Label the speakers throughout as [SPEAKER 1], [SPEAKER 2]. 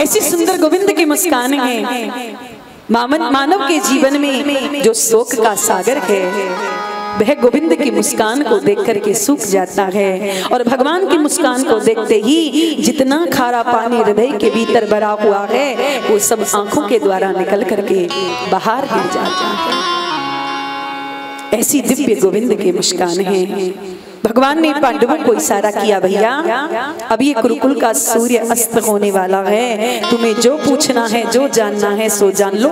[SPEAKER 1] ऐसी सुंदर गोविंद की मुस्कान है। मानव के जीवन में जो शोक का सागर है वह गोविंद की मुस्कान को देख करके सूख जाता है। और भगवान की मुस्कान को देखते ही जितना खारा पानी हृदय के भीतर भरा हुआ है वो सब आंखों के द्वारा निकल करके बाहर गिर जाता है। ऐसी दिव्य गोविंद की मुस्कान है। भगवान ने पांडवों को इशारा किया, भैया अब ये कुरुकुल का सूर्य अस्त होने वाला है, तुम्हें जो पूछना है जो जानना है सो जान लो।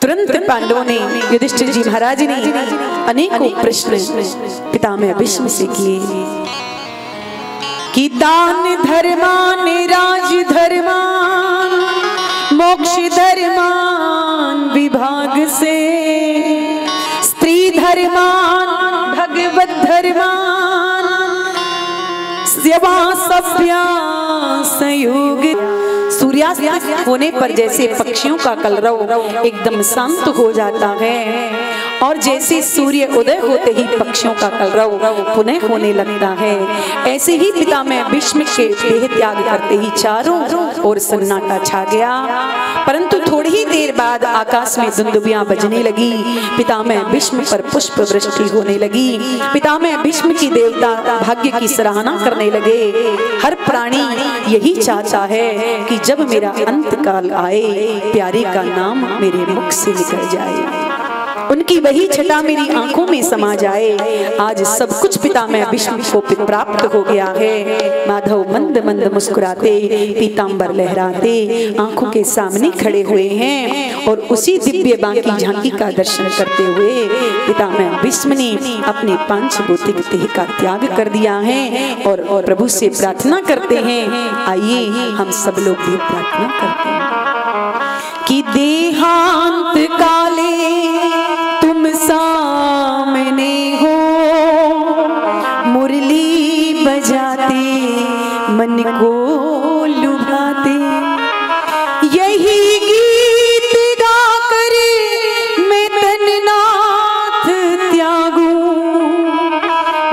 [SPEAKER 1] तुरंत पांडवों ने युधिष्ठिर जी महाराज ने अनेकों प्रश्न पितामह भीष्म से किए कि दान धर्मान राज धर्मान मोक्ष धर्मान विभाग से स्त्री धर्मान भगवत धर्मान सेवा सभ्या संयोग। सूर्यास्त होने पर जैसे पक्षियों का कलरव एकदम शांत हो जाता है और जैसे सूर्य उदय होते ही पक्षियों का कलरव पुनः होने लगता है, ऐसे ही पितामह भीष्म के देह त्याग करते ही चारों ओर सन्नाटा छा गया। परंतु थोड़ी ही देर बाद आकाश में दुंदुभियां बजने लगी, पितामह भीष्म पर पुष्प वृष्टि होने लगी। पितामह भीष्म की देवता भाग्य की सराहना करने लगे। हर प्राणी यही चाहता है कि जब मेरा अंत काल आए प्यारे का नाम मेरे मुख से निकल जाए, उनकी वही छटा मेरी आंखों में समा जाए। आज सब कुछ पितामह भीष्म को प्राप्त हो गया है। माधव मंद मंद मुस्कुराते पीतांबर लहराते आंखों के सामने खड़े हुए हैं और उसी दिव्य बांकी झांकी का दर्शन करते हुए पितामह भीष्म ने अपने पांच भौतिक देह का त्याग कर दिया है और प्रभु से प्रार्थना करते हैं। आइए हम सब लोग भी प्रार्थना करते हैं कि देहांत काले तुम सामने हो, मुरली बजाते मन को लुभाते, यही गीत गाकर मैं तननाथ त्यागूं,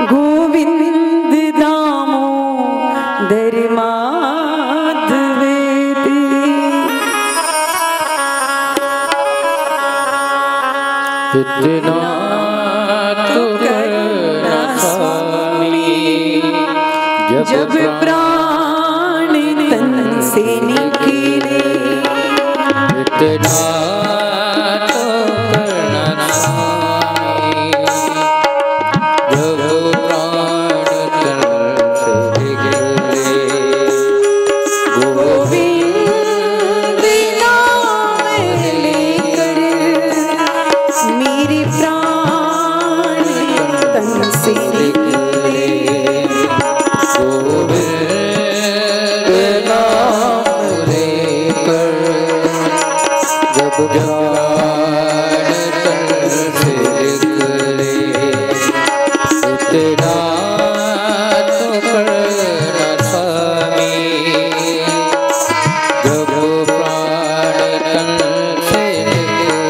[SPEAKER 1] गोविंद दामोदर माधव
[SPEAKER 2] इतना तो करना स्वामी, जब
[SPEAKER 1] प्राण तन से निकले,
[SPEAKER 2] इतना तो करना स्वामी, जब प्राण तन से निकले,
[SPEAKER 1] गोविंद नाम लेकर मेरे प्राण तन से निकले,
[SPEAKER 2] गोविंद नाम लेकर जब प्राण तन से निकले, इतना तो करना स्वामी, जब प्राण तन से निकले।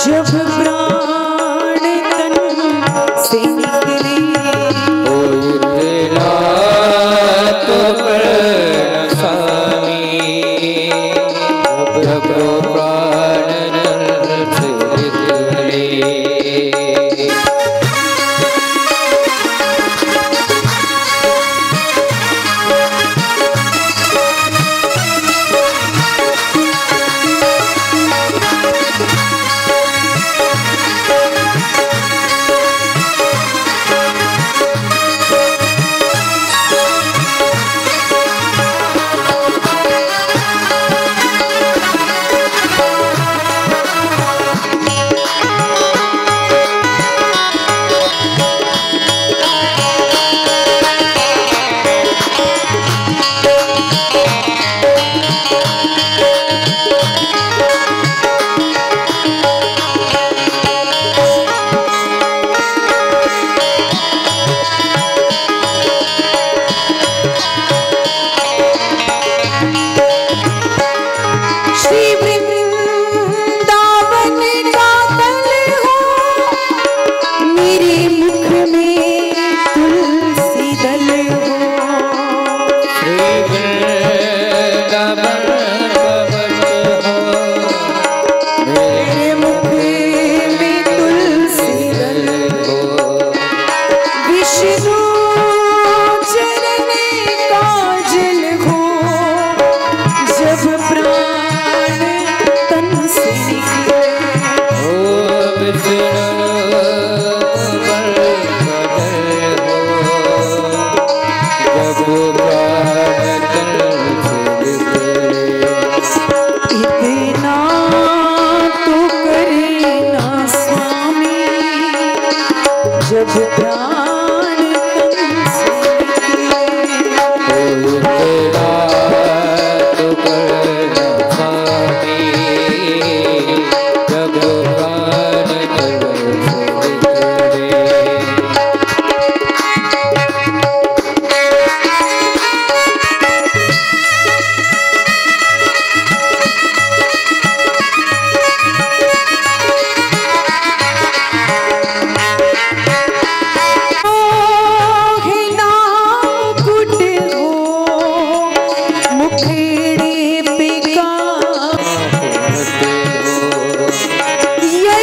[SPEAKER 1] जब प्राण तन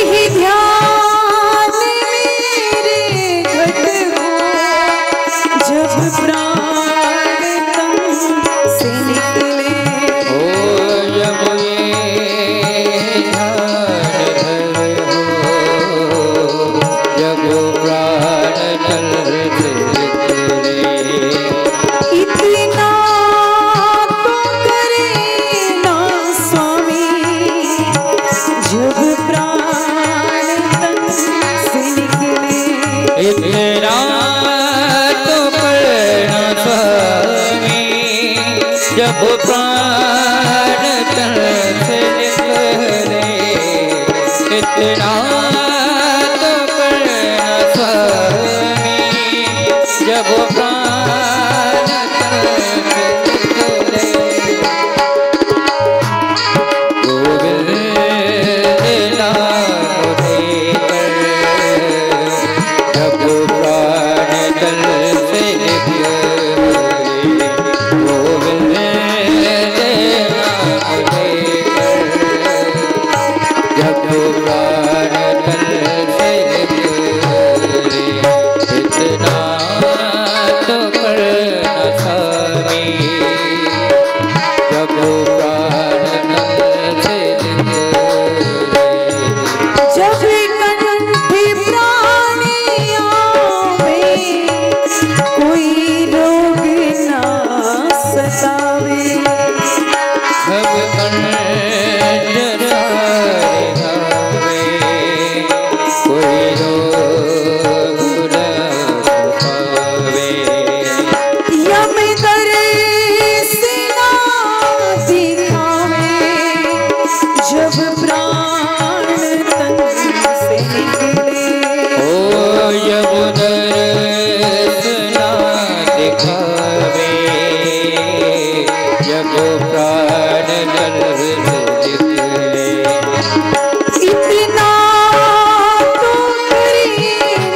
[SPEAKER 1] वही ध्यान मेरे घट हो जब प्राण तन से निकले।
[SPEAKER 2] जब ये ध्यान हो जब प्राण तन से निकले।
[SPEAKER 1] इतना तो करे ना स्वामी जब प्राण तन से निकले।
[SPEAKER 2] इतना तो करना स्वामी जब प्राण तन से निकले। इतना तो करना स्वामी जब प्राण तन से निकले। गोविंद नाम लेकर जब प्राण तन से निकले। गोविंद नाम लेकर जब प्राण तन से निकले। इतना तो करना स्वामी जब प्राण तन से निकले।
[SPEAKER 1] जब कंठी प्राणियों में कोई रोग ना सतावे।
[SPEAKER 2] सब कंठ धावे कोई रोग न पावे।
[SPEAKER 1] यम दर्श ना दिखावे जब प्राण तन से निकले।
[SPEAKER 2] ओ जब दर्श ना दिखावे जब प्राण तन से निकले।
[SPEAKER 1] इतना तो करे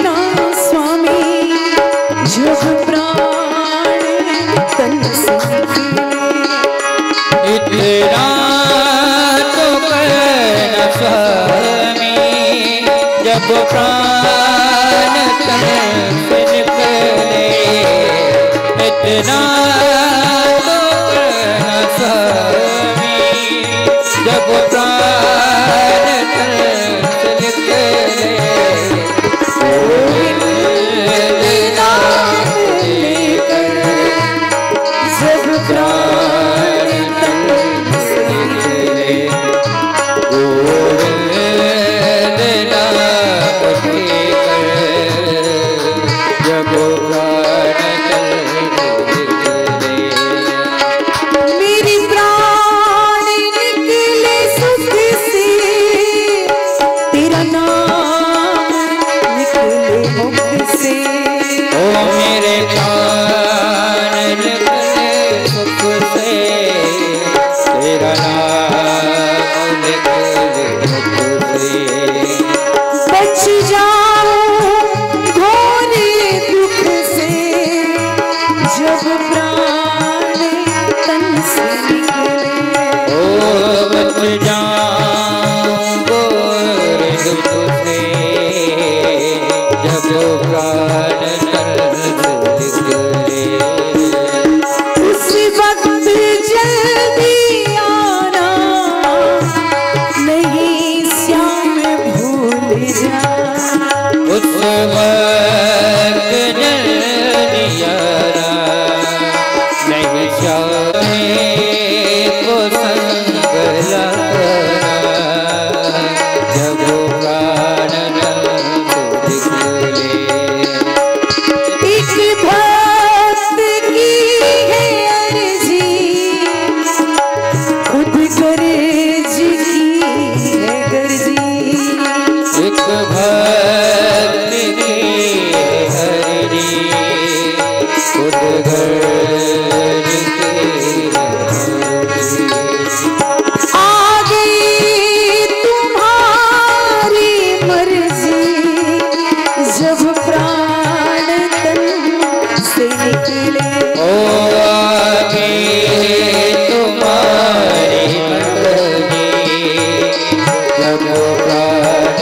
[SPEAKER 1] ना स्वामी जब प्राण तन से निकले।
[SPEAKER 2] इतना तो करना स्वामी जब प्राण तन से निकले। इतना तो करना स्वामी जब प्राण तन से निकले। गोविंद नाम लेकर
[SPEAKER 1] जब प्राण तन से निकले।
[SPEAKER 2] गोविंद नाम लेकर जब प्राण तन से निकले।
[SPEAKER 1] मेरी प्राण निकले सुख से तेरा नाम निकले मुख से।
[SPEAKER 2] ओ मेरे प्राण निकले सुख से तेरा नाम निकले मुख से।
[SPEAKER 1] बच जाऊं घोरे दुख से जब प्राण तन से निकले।
[SPEAKER 2] ओ बच जाऊं गोरे दुख से जब प्राण तन से निकले।
[SPEAKER 1] उस वक्त जल्दी आना नहीं श्याम भूल जा।
[SPEAKER 2] उस वक्त जल्दी आना नहीं चाहे को संग लाना जब प्राण तन से निकले।
[SPEAKER 1] एक भक्त की है अर्जी खुद करे जी की है गर्जी।
[SPEAKER 2] एक भक्त की हरि खुद घर की
[SPEAKER 1] आ गई तुम्हारी मर्जी जब प्राण तन से निकले।
[SPEAKER 2] ओ आगे तुम्हारी मर्जी जब प्राण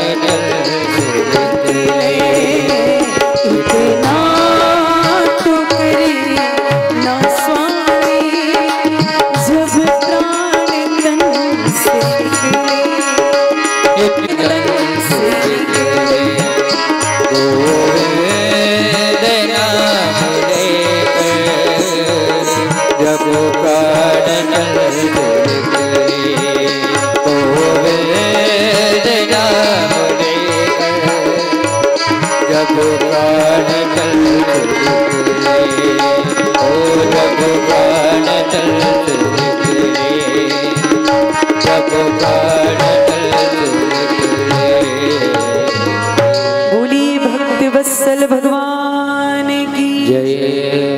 [SPEAKER 1] बोली भक्ति वत्सल भगवान की जय।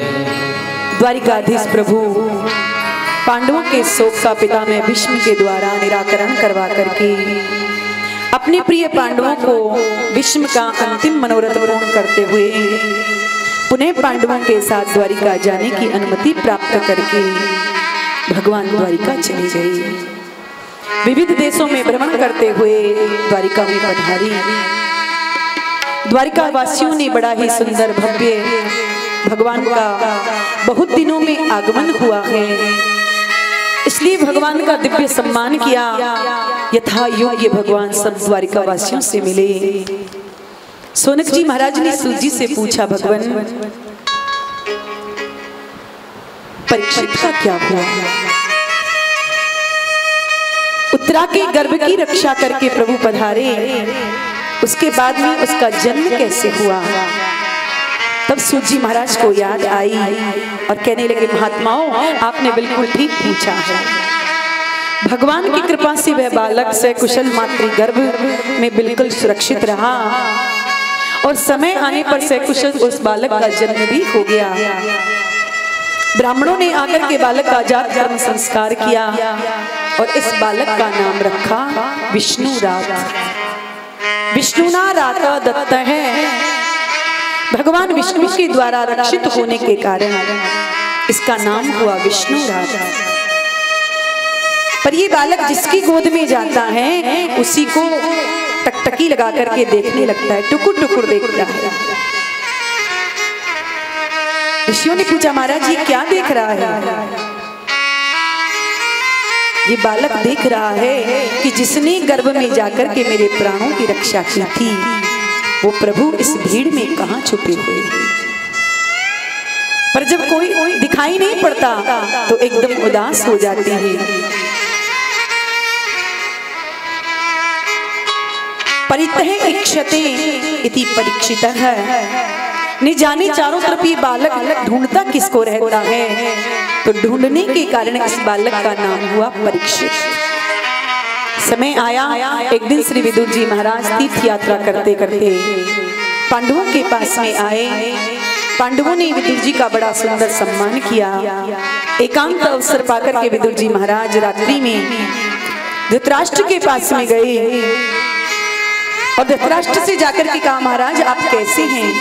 [SPEAKER 1] द्वारिकाधीश प्रभु पांडवों के शोक का पिता में भीष्म के द्वारा निराकरण करवा करके अपने प्रिय पांडवों को भीष्म का अंतिम मनोरथ पूर्ण करते हुए पुनः पांडवों के साथ द्वारिका जाने की अनुमति प्राप्त करके भगवान द्वारिका चले गए। विविध देशों में भ्रमण करते हुए द्वारिका में पधारी। द्वारिका वासियों ने बड़ा ही सुंदर भव्य भगवान का बहुत दिनों में आगमन हुआ है, इसलिए भगवान का दिव्य सम्मान किया। यथा योग्य भगवान सब द्वारिका वासियों से मिले। सोनक जी महाराज ने सूत जी से पूछा, भगवान परीक्षित का क्या हुआ? उत्तरा के गर्भ की रक्षा करके प्रभु पधारे, उसके बाद में उसका जन्म कैसे हुआ? तब सूत जी महाराज को याद आई और कहने लगे, महात्माओं आपने बिल्कुल ठीक पूछा है। भगवान की कृपा से वह बालक से कुशल मातृ गर्भ में बिल्कुल सुरक्षित रहा और समय आने पर से कुशल उस बालक का जन्म भी हो गया। ब्राह्मणों ने आकर के बालक का आजाद कर्म संस्कार किया और इस बालक का नाम रखा विष्णुरात। विष्णुना राता दत्त है। भगवान विष्णु के द्वारा रक्षित होने के कारण इसका नाम हुआ विष्णुरात। पर ये बालक जिसकी गोद में जाता है उसी को टकटकी लगा करके देखने लगता है, टुकुर टुकुर देखता है। ऋषियों ने पूछा, महाराज ये क्या देख रहा है? ये बालक देख रहा है कि जिसने गर्भ में जाकर के मेरे प्राणों की रक्षा की थी वो प्रभु इस भीड़ में कहाँ छुपे हुए हैं। पर जब कोई दिखाई नहीं पड़ता तो एकदम उदास हो जाती है। परितः इक्षते इति परीक्षितः है। न जाने चारों तरफ ये बालक ढूंढता किसको रहता है, तो ढूंढने के कारण इस बालक का नाम हुआ परीक्षित। समय आया, एक दिन श्री विदुर जी महाराज तीर्थ यात्रा करते करते पांडवों के पास में आए। पांडवों ने विदुर जी का बड़ा सुंदर सम्मान किया। एकांत अवसर पाकर के विदुर जी महाराज रात्रि में धृतराष्ट्र के पास में गए और धृतराष्ट्र से जाकर के कहा, महाराज आप कैसे हैं?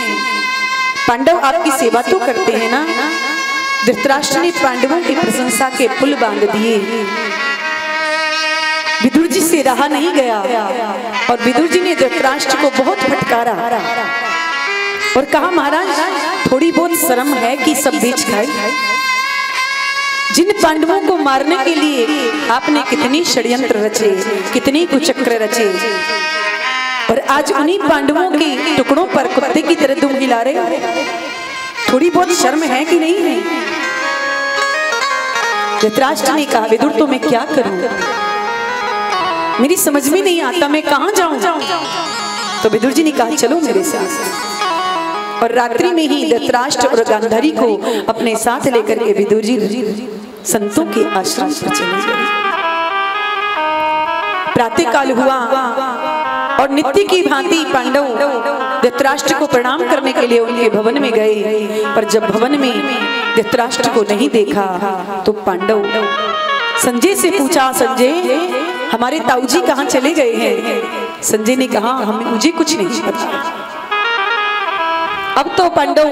[SPEAKER 1] पांडव आपकी सेवा तो करते हैं ना? धृतराष्ट्र ने पांडवों की प्रशंसा के पुल बांध दिए। विदुर जी से रहा नहीं गया और विदुर जी ने धृतराष्ट्र को बहुत फटकारा और कहा, महाराज थोड़ी बहुत शर्म है कि सब बेच खाए। जिन पांडवों को मारने के लिए आपने कितनी षड्यंत्र रचे, कितनी कुचक्र रचे, और आज उन्हीं पांडवों के टुकड़ों पर कुत्ते की तरह दुम हिला रहे। थोड़ी बहुत शर्म है कि नहीं है? धृतराष्ट्र ने कहा, विदुर तो मैं क्या करूं, मेरी समझ में नहीं आता, मैं कहां जाऊं? तो विदुर जी ने कहा, चलो मेरे साथ। और रात्रि में ही धृतराष्ट्र और गांधारी को अपने साथ लेकर के विदुर जी संतों के आश्रम पर चले गए। प्रातः काल हुआ और नित्य की भांति पांडव धृतराष्ट्र को प्रणाम करने के लिए उनके भवन में गए। पर जब भवन में धृतराष्ट्र को नहीं देखा तो पांडव संजय से पूछा, संजय हमारे ताऊजी कहाँ चले गए हैं? संजय ने कहा, मुझे कुछ नहीं पता। अब तो पांडव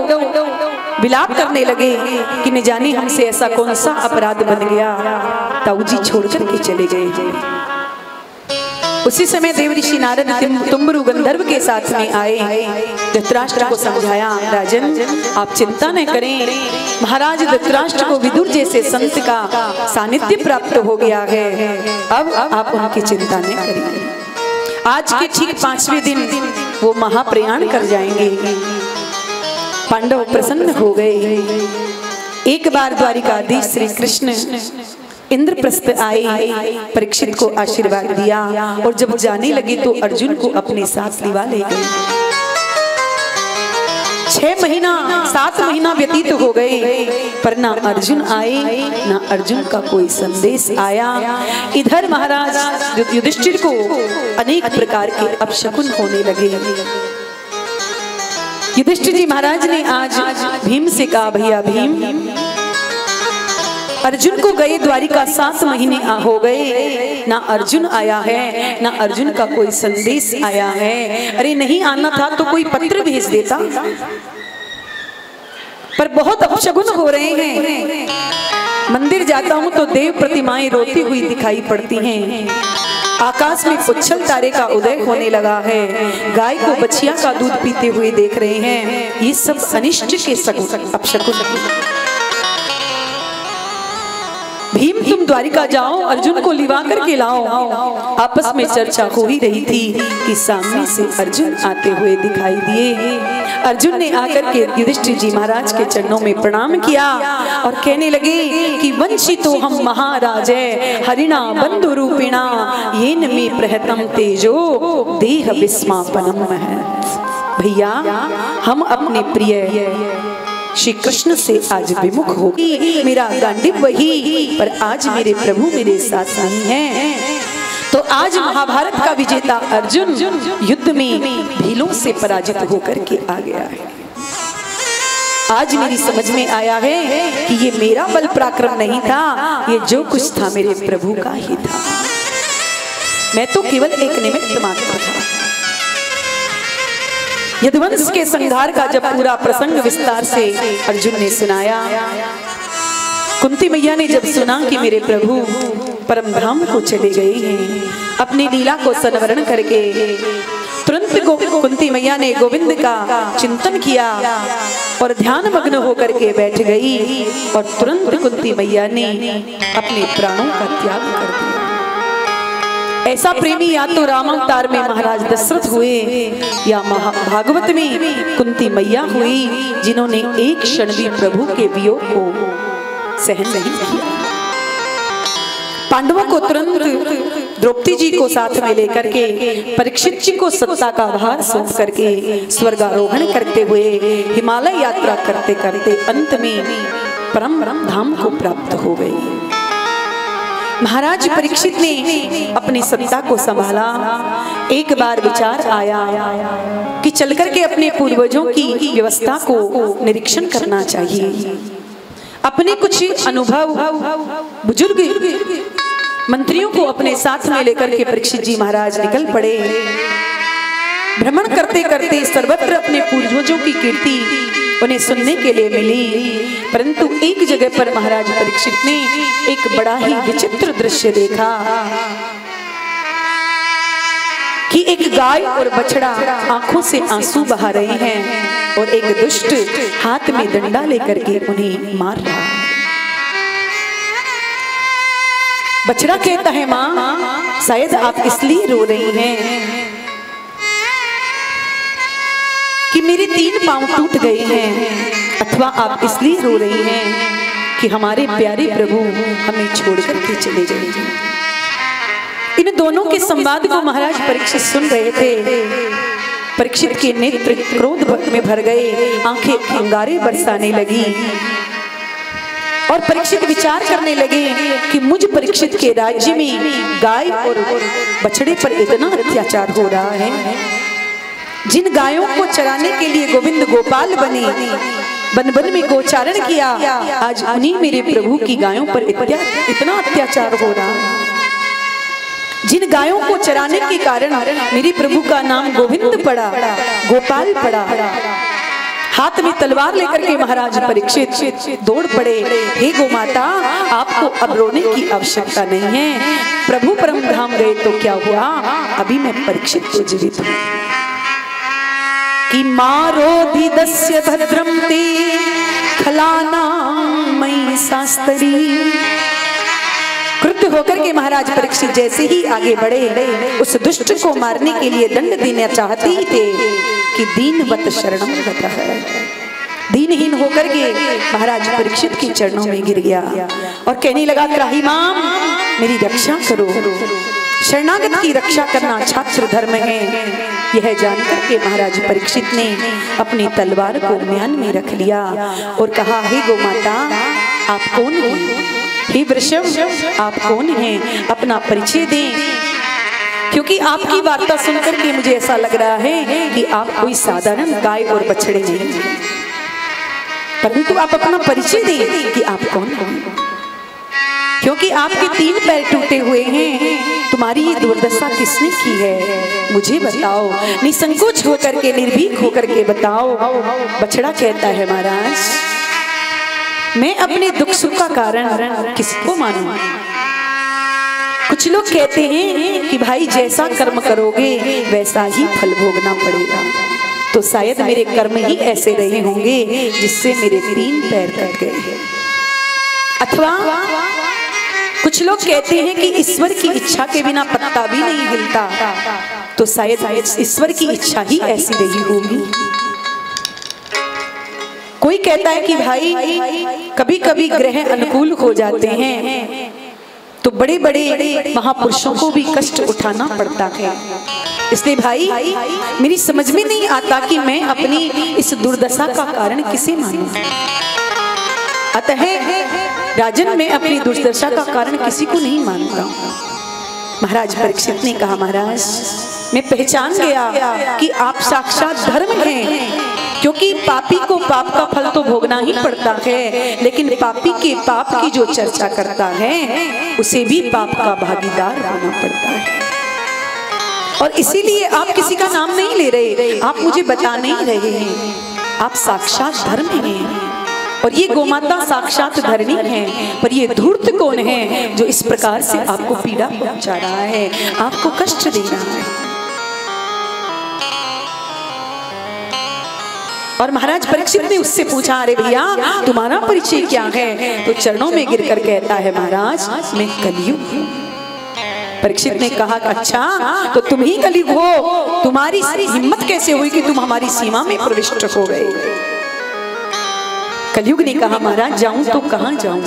[SPEAKER 1] विलाप करने लगे कि न जाने हमसे ऐसा कौन सा अपराध बन गया, ताऊजी छोड़कर के चले गए। उसी समय देव ऋषि नारद तुम्बरु गंधर्व के साथ में आए। धृतराष्ट्र को समझाया, राजन आप चिंता न करें, महाराज धृतराष्ट्र को विदुर जैसे संत का सानिध्य प्राप्त हो गया है, अब आप उनकी चिंता न करें। आज के ठीक 5वें दिन वो महाप्रयाण कर जाएंगे। पांडव प्रसन्न हो गए। एक बार द्वारिकाधीश श्री कृष्ण इंद्रप्रस्थ आए, परीक्षित को आशीर्वाद दिया और जब जाने लगे तो अर्जुन को अपने साथ लिवा ले गए। 7 महीना व्यतीत हो गए, पर ना अर्जुन आए, ना अर्जुन का कोई संदेश आया। इधर महाराज युधिष्ठिर को अनेक प्रकार के अपशकुन होने लगे। युधिष्ठिर जी महाराज ने आज भीम से कहा, भैया भीम, अर्जुन को गए द्वारिका 7 महीने हो गए, ना अर्जुन आया है, ना अर्जुन का कोई संदेश आया है। अरे नहीं आना था तो कोई पत्र भेज देता, पर बहुत अपशगुन हो रहे हैं। मंदिर जाता हूं तो देव प्रतिमाएं रोती हुई दिखाई पड़ती हैं। आकाश में उच्छल तारे का उदय होने लगा है। गाय को बछिया का दूध पीते हुए देख रहे हैं। ये सब अनिष्ट के अपशकुन। भीम तुम द्वारिका जाओ, अर्जुन को लिवा करके लाओ। आपस में चर्चा हो ही रही थी कि सामने से अर्जुन आते हुए दिखाई दिए। अर्जुन ने आकर के युधिष्ठिर जी महाराज के चरणों में प्रणाम किया और कहने लगे कि वंचितो हम महाराजे हरिणा बंधु रूपिणा येन मे प्रहतम तेजो देह विस्मापनम है। भैया, हम अपने प्रिय श्री कृष्ण से आज विमुख हो गई। मेरा गांडीव वही, पर आज मेरे प्रभु मेरे साथ नहीं है। तो आज महाभारत का विजेता अर्जुन युद्ध में भीलों से पराजित होकर के आ गया है। आज मेरी समझ में आया है कि ये मेरा बल पराक्रम नहीं था, ये जो कुछ था मेरे प्रभु का ही था। मैं तो केवल एक निमित्त मात्र था। यदुवंश के संहार का जब पूरा प्रसंग विस्तार से अर्जुन ने सुनाया, कुंती मैया ने जब सुना कि मेरे प्रभु परम धाम को चले गए हैं, अपनी लीला को संवरण करके तुरंत कुंती मैया ने गोविंद का चिंतन किया और ध्यान मग्न होकर के बैठ गई और तुरंत कुंती मैया ने अपने प्राणों का त्याग कर दिया। ऐसा प्रेमी या तो रामावतार में महाराज दशरथ हुए या भागवत में कुंती मैया हुई, जिन्होंने एक क्षण भी प्रभु के वियोग को सहन नहीं किया। पांडवों को तुरंत द्रौपदी जी को साथ में लेकर के परीक्षित जी को सत्ता का भार सौंप करके स्वर्गारोहण करते हुए हिमालय यात्रा करते करते अंत में परम धाम को प्राप्त हो गई। महाराज परीक्षित ने अपनी सत्ता को संभाला। एक बार विचार आया कि चलकर के अपने पूर्वजों की व्यवस्था को निरीक्षण करना चाहिए। अपने कुछ अनुभव बुजुर्ग मंत्रियों को अपने साथ में लेकर के परीक्षित जी महाराज निकल पड़े। भ्रमण करते करते सर्वत्र अपने पूर्वजों की कीर्ति उन्हें सुनने के लिए मिली, परंतु एक जगह पर महाराज परीक्षित ने एक बड़ा ही विचित्र दृश्य देखा कि एक गाय और बछड़ा आंखों से आंसू बहा रहे हैं और एक दुष्ट हाथ में डंडा लेकर के उन्हें मार रहा है। बछड़ा कहता है, माँ शायद आप इसलिए रो रही हैं कि मेरे 3 पांव टूट गए हैं, अथवा आप इसलिए रो रही हैं कि हमारे प्यारे प्रभु हमें छोड़कर के चले जाएंगे। इन दोनों के संवाद को महाराज परीक्षित सुन रहे थे। परीक्षित के नेत्र क्रोध में भर गए, आंखें अंगारे बरसाने लगी और परीक्षित विचार करने लगे कि मुझ परीक्षित के राज्य में गाय और बछड़े पर इतना अत्याचार हो रहा है। जिन गायों को चराने के लिए गोविंद गोपाल बने, बन बन में गोचारण किया, आज उन्हीं मेरे प्रभु की गायों पर इतना अत्याचार हो रहा है। जिन गायों को चराने के कारण मेरे प्रभु का नाम गोविंद पड़ा, गोपाल पड़ा। हाथ में तलवार लेकर के महाराज परीक्षित दौड़ पड़े। हे गोमाता, आपको अब रोने की आवश्यकता नहीं है। प्रभु परम धाम गए तो क्या हुआ, अभी मैं परीक्षित को जीवित हूँ। कि मारोधि दस्य भद्रम ते खलाना मयि शास्त्री क्रुद्ध होकर के महाराज परीक्षित जैसे ही आगे बढ़े, उस दुष्ट को मारने के लिए दंड देना चाहते ही थे कि दीनवत शरणम गतः, दीनहीन होकर के महाराज परीक्षित के चरणों में गिर गया और कहने लगा, त्राहिमाम मेरी रक्षा करो। शरणागत की रक्षा करना छात्र धर्म है। यह जानकर के महाराज परीक्षित ने अपनी तलवार को म्यान में रख लिया और कहा, हे गोमाता आप कौन हैं? हे वृषभ आप कौन हैं? अपना परिचय दें, क्योंकि आपकी वार्ता सुनकर के मुझे ऐसा लग रहा है कि आप कोई साधारण गाय और बछड़े नहीं, परंतु आप अपना परिचय दें कि आप कौन हैं, क्योंकि आपके 3 पैर टूटे हुए हैं। तुम्हारी ये दुर्दशा किसने की है? मुझे बताओ, निसंकोच होकर के, निर्भीक होकर के बताओ। बछड़ा कहता है, महाराज मैं अपने दुख सुख का कारण किसको मानूं? कुछ लोग कहते हैं कि भाई जैसा कर्म करोगे वैसा ही फल भोगना पड़ेगा, तो शायद मेरे कर्म ही ऐसे रहे होंगे जिससे मेरे 3 पैर कट गए। अथवा कुछ लोग कहते हैं कि ईश्वर की इच्छा के बिना पत्ता भी नहीं हिलता, तो शायद ईश्वर की इच्छा ही ऐसी रही होगी। कोई कहता है कि भाई कभी कभी ग्रह अनुकूल हो जाते हैं तो बड़े बड़े महापुरुषों को भी कष्ट उठाना पड़ता है। इसलिए भाई मेरी समझ में नहीं आता कि मैं अपनी इस दुर्दशा का कारण किसे मानूं। अतः राजन मैं अपनी दुर्दशा का कारण किसी को नहीं मानता। महाराज परीक्षित ने कहा, महाराज मैं पहचान गया कि आप साक्षात धर्म हैं, क्योंकि पापी को पाप का फल तो भोगना ही पड़ता है, लेकिन पापी के पाप की जो चर्चा करता है उसे भी पाप का भागीदार होना पड़ता है। और इसीलिए आप किसी का नाम नहीं ले रहे, आप मुझे बता नहीं रहे हैं, आप साक्षात धर्म हैं और ये गोमाता साक्षात धरणी है। पर ये धूर्त कौन है जो इस प्रकार से आपको पीड़ा पहुंचा रहा है, आपको कष्ट दे रहा है? और महाराज परीक्षित ने उससे पूछा, अरे भैया तुम्हारा परिचय क्या है? तो चरणों में गिरकर कहता है, महाराज मैं कलयुग हूँ। परीक्षित ने कहा, अच्छा तो तुम ही कलयुग हो, तुम्हारी हिम्मत कैसे हुई कि तुम हमारी सीमा में प्रविष्ट हो गए? कलयुग ने कहा, महाराज जाऊं तो कहां जाऊं,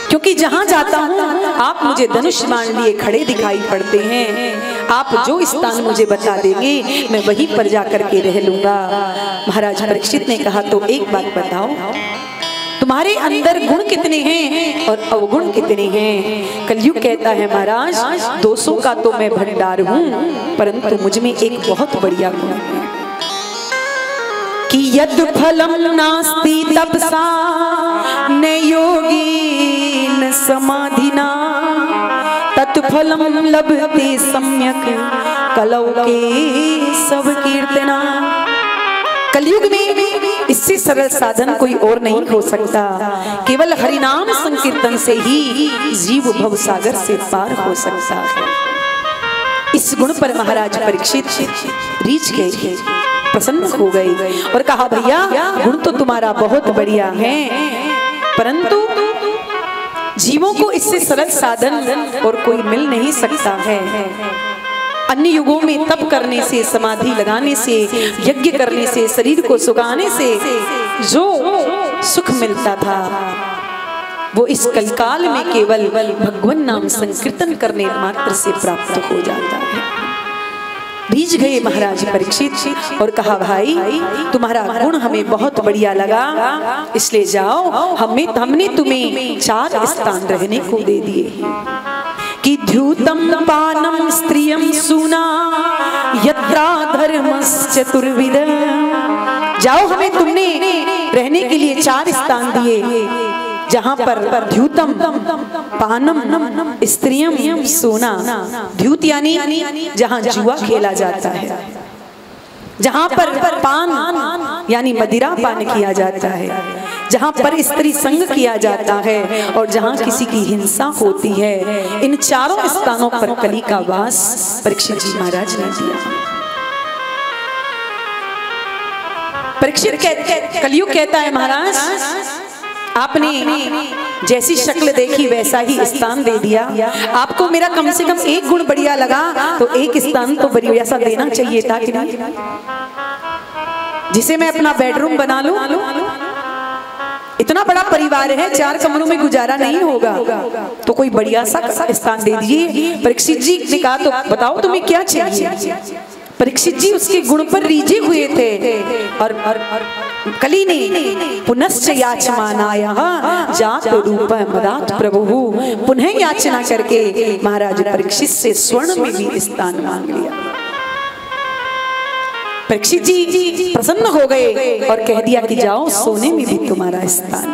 [SPEAKER 1] क्योंकि जहां जाता हूं आप मुझे धनुष बाण लिए खड़े दिखाई पड़ते हैं। आप जो स्थान मुझे बता देंगे मैं वहीं पर जाकर के रह लूंगा। महाराज परीक्षित ने कहा, तो एक बात बताओ, तुम्हारे अंदर गुण कितने हैं और अवगुण कितने हैं? कलयुग कहता है, महाराज दोषों का तो मैं भंडार हूं, परंतु मुझ में एक बहुत बढ़िया गुण है कि यद फलम नास्ति तपसा न योगीन समाधिना तत्फलम लभते सम्यक कलौ के सब कीर्तना। कलयुग में इससे सरल साधन कोई और नहीं हो सकता, केवल हरिनाम संकीर्तन से ही जीव भव सागर से पार हो सकता है। इस गुण पर महाराज परीक्षित रीझ गए, प्रसन्न हो गए और कहा, भैया गुण तो तुम्हारा बहुत बढ़िया है, परंतु जीवों को इससे सरल साधन और कोई मिल नहीं सकता है। अन्य युगों में तप करने से, समाधि लगाने से, यज्ञ करने से, शरीर को सुखाने से जो सुख मिलता था वो इस कलकाल में केवल भगवान नाम संकीर्तन करने मात्र से प्राप्त हो जाता है। रीझ गए महाराज परीक्षित और कहा, भाई तुम्हारा गुण हमें बहुत बढ़िया लगा, इसलिए जाओ, हमने तुम्हें 4 स्थान रहने को दे दिए कि द्यूतम पानम स्त्रियम सूना यत्रा धर्मश्चतुर्विध। जाओ, हमें तुमने रहने के लिए 4 स्थान दिए, जहां पर द्यूतम पानम स्त्रियम सोना। द्यूत यानी जहां जुआ खेला जाता है, जहां पर पान यानी मदिरा पान किया जाता है, जहां पर स्त्री संग किया जाता है और जहां किसी की हिंसा होती है। इन 4 स्थानों पर कली का वास परीक्षित जी महाराज ने दिया। परीक्षित कलयुग कहता है, महाराज आपने जैसी शक्ल देखी वैसा ही स्थान दे दिया। आपको मेरा कम से कम एक गुण बढ़िया लगा तो एक स्थान तो बढ़िया सा देना चाहिए था कि नहीं, जिसे मैं अपना बेडरूम बना लूं। इतना बड़ा परिवार है, 4 कमरों में गुजारा नहीं होगा, तो कोई बढ़िया सा स्थान दे दीजिए। परीक्षित जी ने कहा तो बताओ तुम्हें क्या चाहिए। परीक्षित जी उसके गुण पर रीझे हुए थे और कली ने पुनश्च याचमानाया जात रूप मदात प्रभु, पुनः याचना करके महाराज परीक्षित से स्वर्ण में भी स्थान मांग लिया। परीक्षित जी प्रसन्न हो गए और कह दिया कि जाओ सोने में भी तुम्हारा स्थान,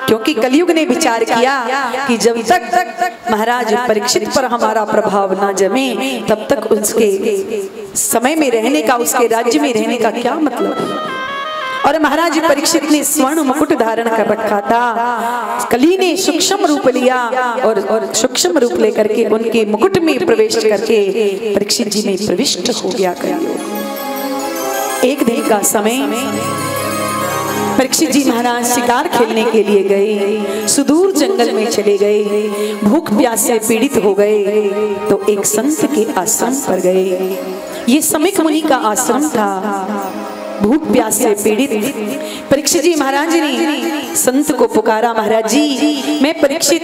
[SPEAKER 1] क्योंकि कलयुग ने विचार किया कि जब तक महाराज परीक्षित पर हमारा प्रभाव ना जमे तब तक उसके समय में रहने का, उसके राज्य में रहने का क्या मतलब। और महाराज परीक्षित ने स्वर्ण मुकुट धारण कर रखा था। कली ने सूक्ष्म रूप लिया और सूक्ष्म रूप लेकर के उनके मुकुट में प्रवेश करके परीक्षित जी में प्रविष्ट हो गया कलयुग। एक दिन का समय परीक्षित जी महाराज शिकार खेलने के लिए गए, सुदूर जंगल में चले गए, भूख प्यास से पीड़ित हो गए तो एक संत के आश्रम पर गए। ये समीक मुनि का आश्रम था। भूख प्यास से पीड़ित परीक्षित जी महाराज ने संत को पुकारा, महाराज जी मैं परीक्षित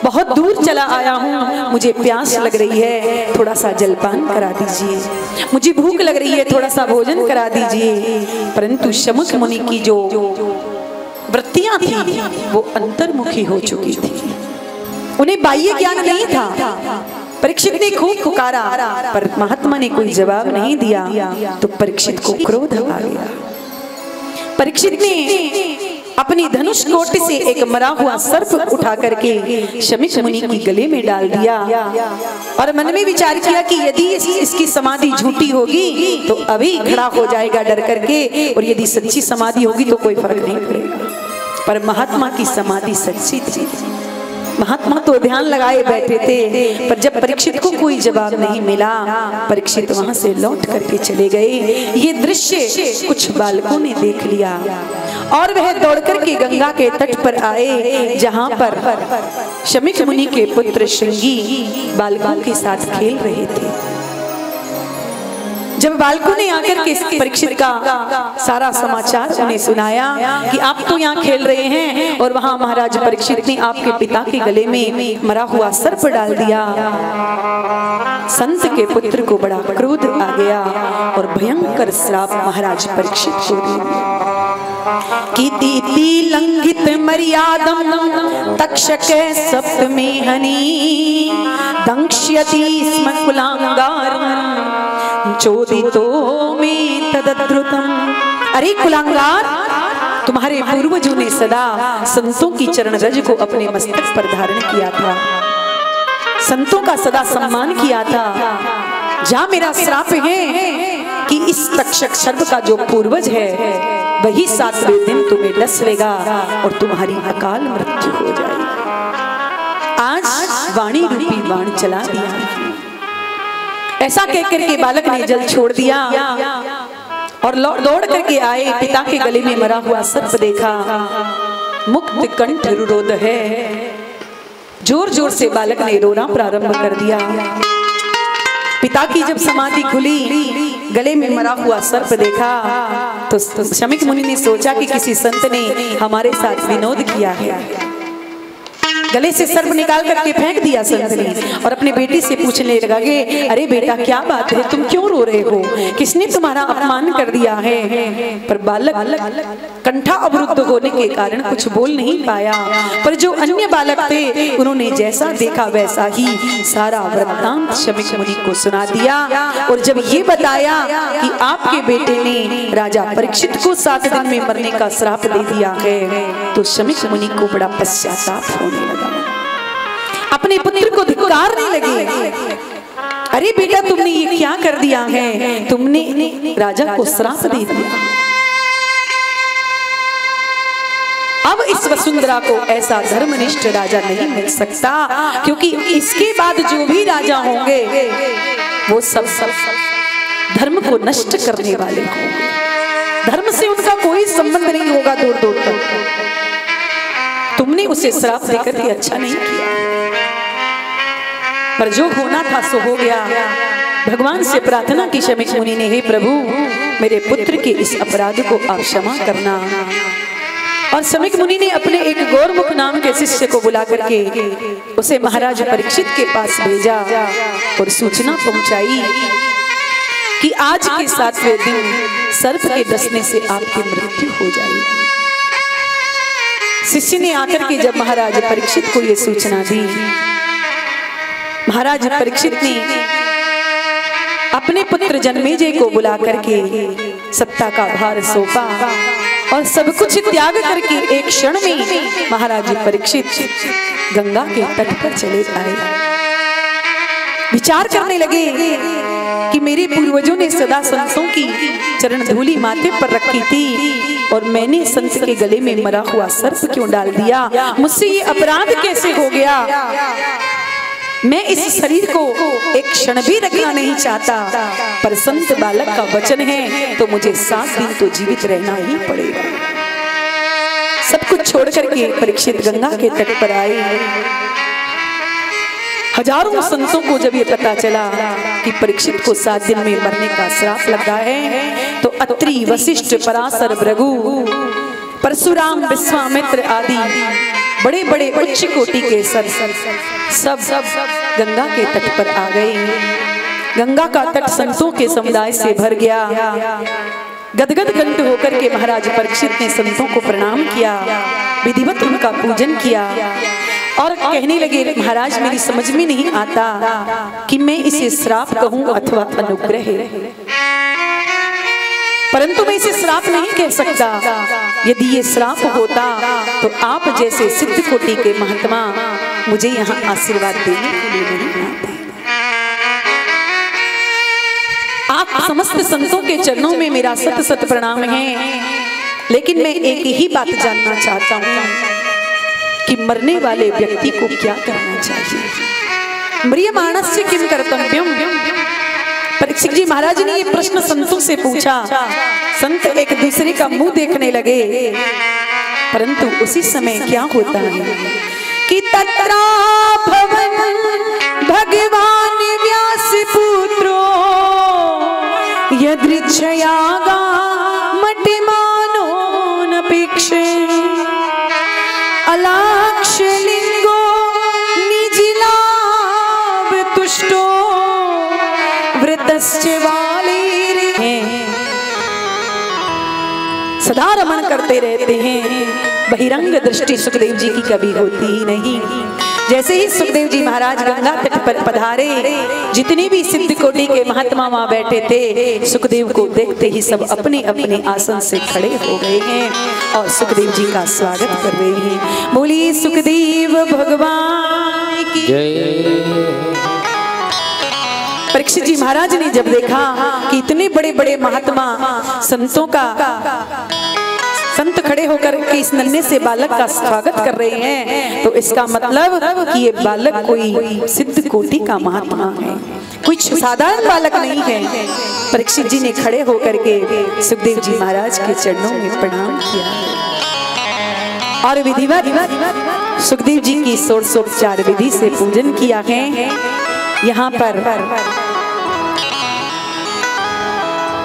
[SPEAKER 1] बहुत दूर चला आया हूँ, मुझे प्यास लग रही है, थोड़ा सा जलपान करा दीजिए, मुझे भूख लग रही है, थोड़ा सा भोजन करा दीजिए। परंतु शमुक मुनि की जो वृत्तियां थी वो अंतर्मुखी हो चुकी थी, उन्हें बाह्य ज्ञान नहीं था। परीक्षित ने खूब पुकारा पर महात्मा ने कोई जवाब नहीं दिया तो परीक्षित को क्रोध आ गया। परीक्षित ने अपनी धनुष कोट से एक मरा हुआ सर्प उठा करके शमीक मुनि की गले में डाल दिया और मन में विचार किया कि यदि इसकी समाधि झूठी होगी तो अभी खड़ा हो जाएगा डर करके, और यदि सच्ची समाधि होगी तो कोई फर्क नहीं पड़ेगा। पर महात्मा की समाधि सच्ची थी। महात्मा तो ध्यान लगाए बैठे थे, पर जब परीक्षित को कोई जवाब नहीं मिला परीक्षित वहां से लौट करके चले गए। ये दृश्य कुछ बालकों ने देख लिया और वह दौड़ करके गंगा के तट पर आए जहां पर शमीक मुनि के पुत्र श्रृंगी बालकों के साथ खेल रहे थे। जब बालकों ने आकर के परीक्षित का सारा समाचार उन्हें सुनाया कि आप तो यहाँ खेल रहे हैं और वहां महाराज परीक्षित ने आपके पिता के गले में मरा हुआ सर्प डाल दिया, संत के पुत्र को बड़ा क्रोध आ गया और भयंकर श्राप महाराज परीक्षित को दे दिया। कीर्ति लंघित मर्यादम तक्षक सप्तमेहनी दंक्ष्यति स्म कुलांगारं चोदितो में तदद्रुतम। अरे कुलांगार, तुम्हारे पूर्वजों ने सदा संतों की चरण रज को अपने मस्तक पर धारण किया था, संतों का सदा सम्मान किया था। जहाँ मेरा श्राप है कि इस तक्षक सर्प का जो पूर्वज है वही 7वें दिन तुम्हें डस लेगा और तुम्हारी अकाल मृत्यु हो जाएगी। आज वाणी रूपी बाण चला दिया। ऐसा कहकर के बालक ने जल छोड़ दिया और दौड़ करके आए, पिता के गले में मरा हुआ सर्प देखा, मुक्त कंठ रुरोध है। जोर जोर से बालक ने रोना प्रारंभ कर दिया। पिता की जब समाधि खुली, गले में मरा हुआ सर्प देखा तो शमीक मुनि ने सोचा कि किसी संत ने हमारे साथ विनोद किया है। गले से सर्प निकाल करके फेंक दिया संत ने और अपने बेटे से पूछने लगा कि अरे बेटा क्या बात है, तुम क्यों रो रहे हो, किसने तुम्हारा अपमान कर दिया है। पर बालक कंठा अवरुद्ध होने के कारण कुछ बोल नहीं पाया, पर जो अन्य बालक थे उन्होंने जैसा देखा वैसा ही सारा वृत्तांत शमीक मुनि को सुना दिया। और जब ये बताया कि आपके बेटे ने राजा परीक्षित को 7 दिन में मरने का श्राप दे दिया है तो शमीक मुनि को बड़ा पश्चाताप होने लगा, अपने पुत्र को धिक्कारने लगे। अरे बेटा तुमने ये क्या कर दिया है, तुमने राजा को श्राप दे दिया। अब इस वसुंधरा को ऐसा धर्मनिष्ठ राजा नहीं मिल सकता, क्योंकि इसके बाद जो भी राजा होंगे वो सब धर्म को नष्ट करने वाले होंगे। धर्म से उनका कोई संबंध नहीं होगा दूर दूर तक। तुमने उसे श्राप देकर के अच्छा नहीं किया, पर जो होना था सो हो गया। भगवान से प्रार्थना की शमीक मुनि ने, हे प्रभु मेरे पुत्र के इस अपराध को आप क्षमा करना। और शमीक मुनि ने अपने एक गौरमुख नाम के शिष्य को बुला करके उसे महाराज परीक्षित के पास भेजा और सूचना पहुंचाई कि आज के 7वें दिन सर्प के डसने से आपकी मृत्यु हो जाएगी। शिष्य ने आकर के जब महाराज परीक्षित को यह सूचना दी, महाराज परीक्षित ने अपने पुत्र जन्मेजय को बुला करके सत्ता का भार सौंपा और सब कुछ त्याग करके एक क्षण में महाराज परीक्षित गंगा के तट पर चले आए। विचार करने लगे कि मेरे पूर्वजों ने सदा संतों की चरण धूलि माथे पर रखी थी और मैंने संत के गले में मरा हुआ सर्प क्यों डाल दिया, मुझसे ये अपराध कैसे हो गया। मैं इस शरीर को एक क्षण भी रखना नहीं चाहता, पर संत बालक का वचन है तो मुझे 7 दिन तो जीवित रहना ही पड़ेगा। सब कुछ छोड़ करके परीक्षित गंगा के तट पर आए। हजारों संतों को जब ये पता चला कि परीक्षित को 7 दिन में मरने का श्राप लगा है, तो अत्रि, वशिष्ठ, पराशर, भृगु, परशुराम, विश्वामित्र आदि बड़े बड़े उच्च कोटि के सब गंगा के तट पर आ गए। गंगा का तट संतों के समुदाय से भर गया। गदगद कंठ होकर के महाराज परीक्षित ने संतों को प्रणाम किया, विधिवत उनका पूजन किया और कहने लगे, महाराज मेरी समझ में नहीं आता कि मैं इसे श्राप कहूं अथवा अनुग्रह, परंतु मैं इसे श्राप नहीं कह सकता। यदि ये श्राप होता तो आप जैसे सिद्ध कोटि के महात्मा मुझे यहाँ आशीर्वाद देने के लिए नहीं आते। आप समस्त संतों के चरणों में मेरा सत सत प्रणाम है, लेकिन मैं एक ही बात जानना चाहता हूँ कि मरने वाले व्यक्ति को क्या करना चाहिए। म्रियमाणस्य किम कर्तव्यम। परीक्षित जी महाराज ने ये प्रश्न संतों से पूछा। संत एक दूसरे का मुंह देखने लगे, परंतु उसी समय क्या होता है कि तत्रा भवन भगवान व्यास पुत्रो यदृच्छयागा मटिमानो नपेक्षे अलाक्ष लिंगो निजिलाभ तुष्टो वृतस्य वालीरे। सदा रमण करते रहते हैं, बहिरंग दृष्टि सुखदेव जी की कभी होती ही नहीं। जैसे ही सुखदेव जी महाराज गंगा तट पर पधारे, जितने भी सिद्ध कोटि के महात्मा वहां बैठे थे, सुखदेव को देखते ही सब अपने अपने आसन से खड़े हो गए हैं और सुखदेव जी का स्वागत कर रहे हैं। बोलिए सुखदेव भगवान की जय। परीक्षित जी महाराज ने जब देखा कि इतने बड़े बड़े महात्मा संतों का संत खड़े होकर के इस नन्हे से बालक का स्वागत कर रहे हैं, तो इसका मतलब कि ये बालक कोई सिद्ध कोटि का महात्मा है, कुछ साधारण बालक नहीं है। परीक्षित जी ने खड़े होकर के सुखदेव जी महाराज के चरणों में प्रणाम किया और विधिवत सुखदेव जी की षोडशोपचार विधि से पूजन किया है। यहाँ पर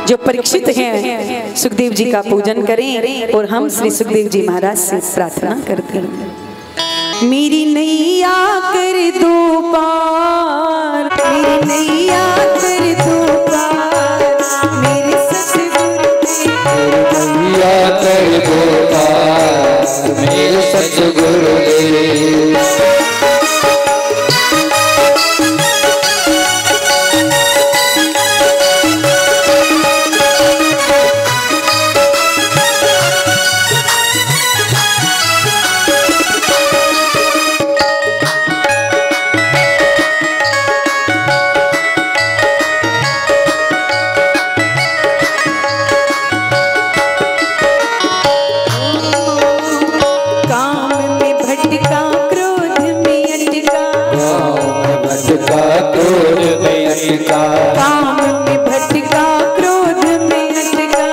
[SPEAKER 1] जो परीक्षित हैं सुखदेव जी का पूजन करें और हम श्री सुखदेव जी महाराज से प्रार्थना करते हैं। मेरी नैया कर दो पार, मेरी नैया कर दो पार, मेरे सतगुरु नैया कर दो पार, मेरे सतगुरु काम में भटका, क्रोध में अटका,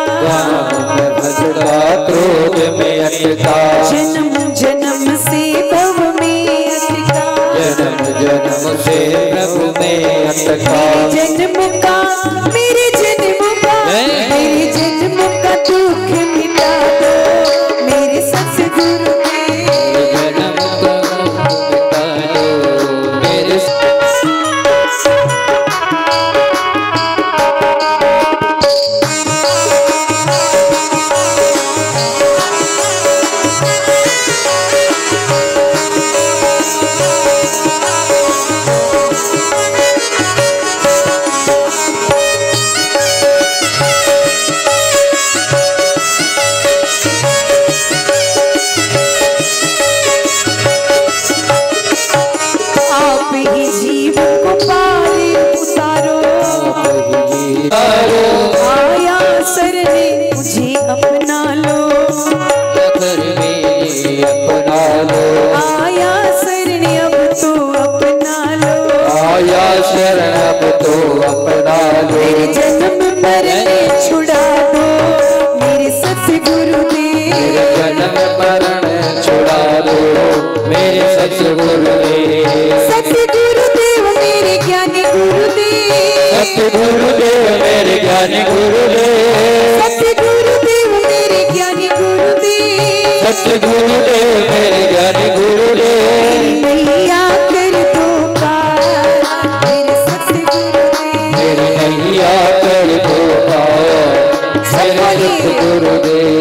[SPEAKER 2] पुकारो,
[SPEAKER 1] आया सरने मुझे अपना लो,
[SPEAKER 2] घर में अपना लो,
[SPEAKER 1] आया सरने अब तो अपना लो,
[SPEAKER 2] आया शरण अब तो अपना लो,
[SPEAKER 1] मेरे जन्म मरने छुड़ा दो मेरे सतगुरुदेव,
[SPEAKER 2] मेरे जन्म मरण छुड़ा दो मेरे सतगुरुदेव,
[SPEAKER 1] सतगुरुदेव मेरे ज्ञानी गुरुदेव,
[SPEAKER 2] सतगुरुदेव मेरे ज्ञानी गुरुदेव,
[SPEAKER 1] सतगुरुदेव मेरे ज्ञानी गुरुदेव,
[SPEAKER 2] सतगुरुदेव मेरे ज्ञानी गुरुदेव,
[SPEAKER 1] नैया कर दो पार मेरे सतगुरुदेव,
[SPEAKER 2] मेरी नैया कर दो पार मेरे सतगुरुदेव।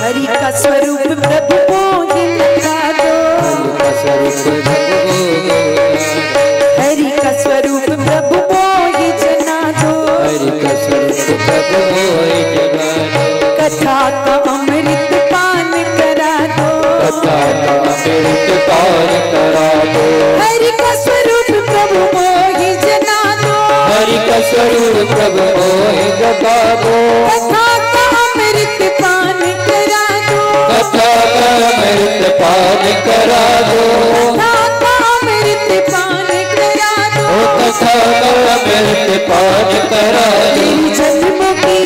[SPEAKER 1] हरि का स्वरूप प्रभु मोहि बता दो, हरि का स्वरूप प्रभु मोहि जना दो,
[SPEAKER 2] हरि का स्वरूप प्रभु मोहि जगा दो,
[SPEAKER 1] कथा का अमृत पान करा दो,
[SPEAKER 2] कथा का अमृत पान करा दो,
[SPEAKER 1] हरि का स्वरूप प्रभु मोहि जना दो,
[SPEAKER 2] हरि का स्वरूप प्रभु मोहि जगा दो,
[SPEAKER 1] कथा का अमृत पान करा दो,
[SPEAKER 2] कथा का अमृत पान करा दो,
[SPEAKER 1] कथा का अमृत पान करा दो,
[SPEAKER 2] कथा का अमृत पान करा दो।
[SPEAKER 1] मेरे जन्म की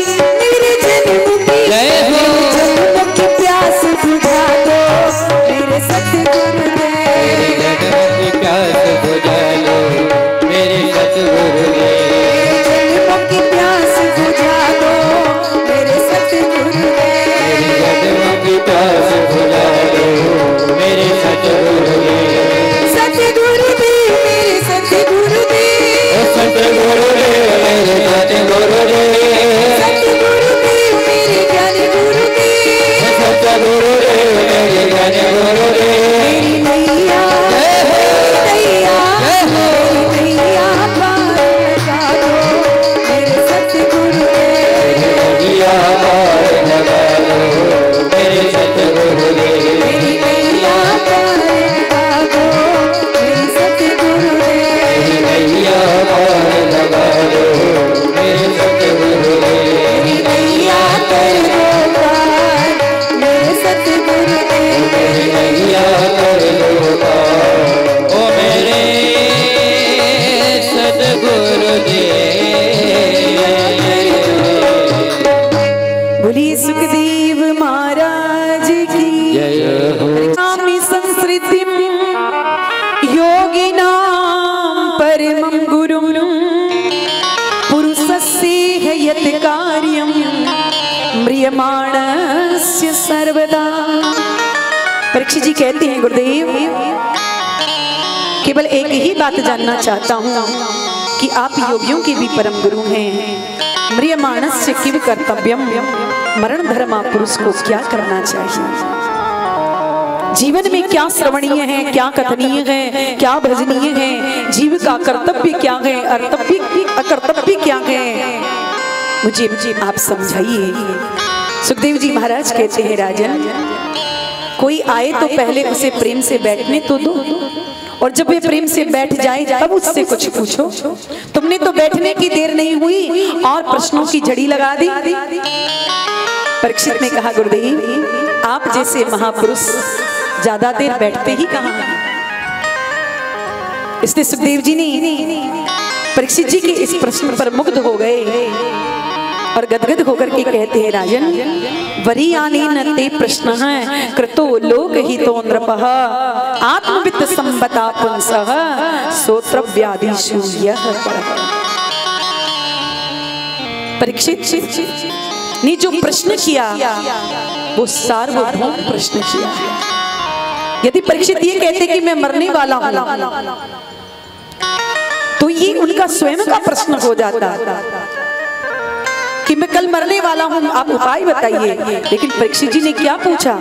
[SPEAKER 2] जय हो।
[SPEAKER 1] मेरे जन्म की प्यास बुझा दो मेरे सतगुरुदेव,
[SPEAKER 2] मेरे जन्म की प्यास बुझा लो मेरे सतगुरुदेव,
[SPEAKER 1] जन्म की प्यास बुझा दो मेरे सतगुरुदेव,
[SPEAKER 2] मेरे जन्म की प्यास बुझा लो मेरे सतगुरुदेव,
[SPEAKER 1] सतगुरुदेव मेरे सतगुरुदेव,
[SPEAKER 2] सतगुरुदेव मेरे सतगुरुदेव,
[SPEAKER 1] सतगुरुदेव मेरे ज्ञानी गुरुदेव,
[SPEAKER 2] सतगुरुदेव मेरे ज्ञानी गुरुदेव,
[SPEAKER 1] मेरी नैया नैया मेरी नैया पार लगा दो मेरे सतगुरुदेव,
[SPEAKER 2] नैया पार लगा दो मेरे सतगुरुदेव,
[SPEAKER 1] मेरी नैया पार लगा दो मेरे सतगुरुदेव,
[SPEAKER 2] नैया पार लगा दो मेरे सतगुरुदेव,
[SPEAKER 1] मेरी नैया कर दो पार मेरे सतगुरुदेव,
[SPEAKER 2] नैया कर लो पार ओ मेरे सतगुरुदेव।
[SPEAKER 1] बोलिए सुखदेव महाराज की
[SPEAKER 2] जय हो।
[SPEAKER 1] स्वामी संस्कृति योगिनां परमं गुरुं पुरुषस्य यत् कार्यं म्रियमाणस्य सर्वदा। परीक्षित जी कहते हैं गुरुदेव केवल एक ही बात जानना चाहता हूँ कि आप योगियों के भी परम गुरु हैं। म्रियमाणस्य किम कर्तव्यम, मरण धर्मा पुरुष को क्या करना चाहिए, जीवन में क्या श्रवणीय है, क्या कथनीय है, क्या भजनीय है, जीव का कर्तव्य क्या है, अकर्तव्य क्या है, मुझे आप समझाइए। सुखदेव जी महाराज कहते हैं राजन, कोई आए तो पहले उसे प्रेम से बैठने तो दो, और जब वे प्रेम से बैठ जाए तब उससे कुछ पूछो। तुमने तो बैठने की देर नहीं हुई और प्रश्नों की झड़ी लगा दी। परीक्षित ने कहा गुरुदेव आप जैसे महापुरुष ज्यादा देर बैठते ही कहाँ हैं। इसलिए सुखदेव जी ने परीक्षित जी के इस प्रश्न पर मुग्ध हो गए और गदगद होकर के कहते हैं राजन, वरीयानेन ते प्रश्नः कृतो लोकहितो नृपः आत्मवित्त संबता पुंसः श्रोत्रव्यादिषु यः परः। परीक्षित ने जो प्रश्न किया वो सार्वभौम प्रश्न किया। यदि परीक्षित ये कहते कि मैं मरने वाला हूं तो ये उनका स्वयं का प्रश्न हो जाता। कि मैं कल मरने वाला हूँ, आप उपाय बताइए। लेकिन परीक्षित जी ने क्या पूछा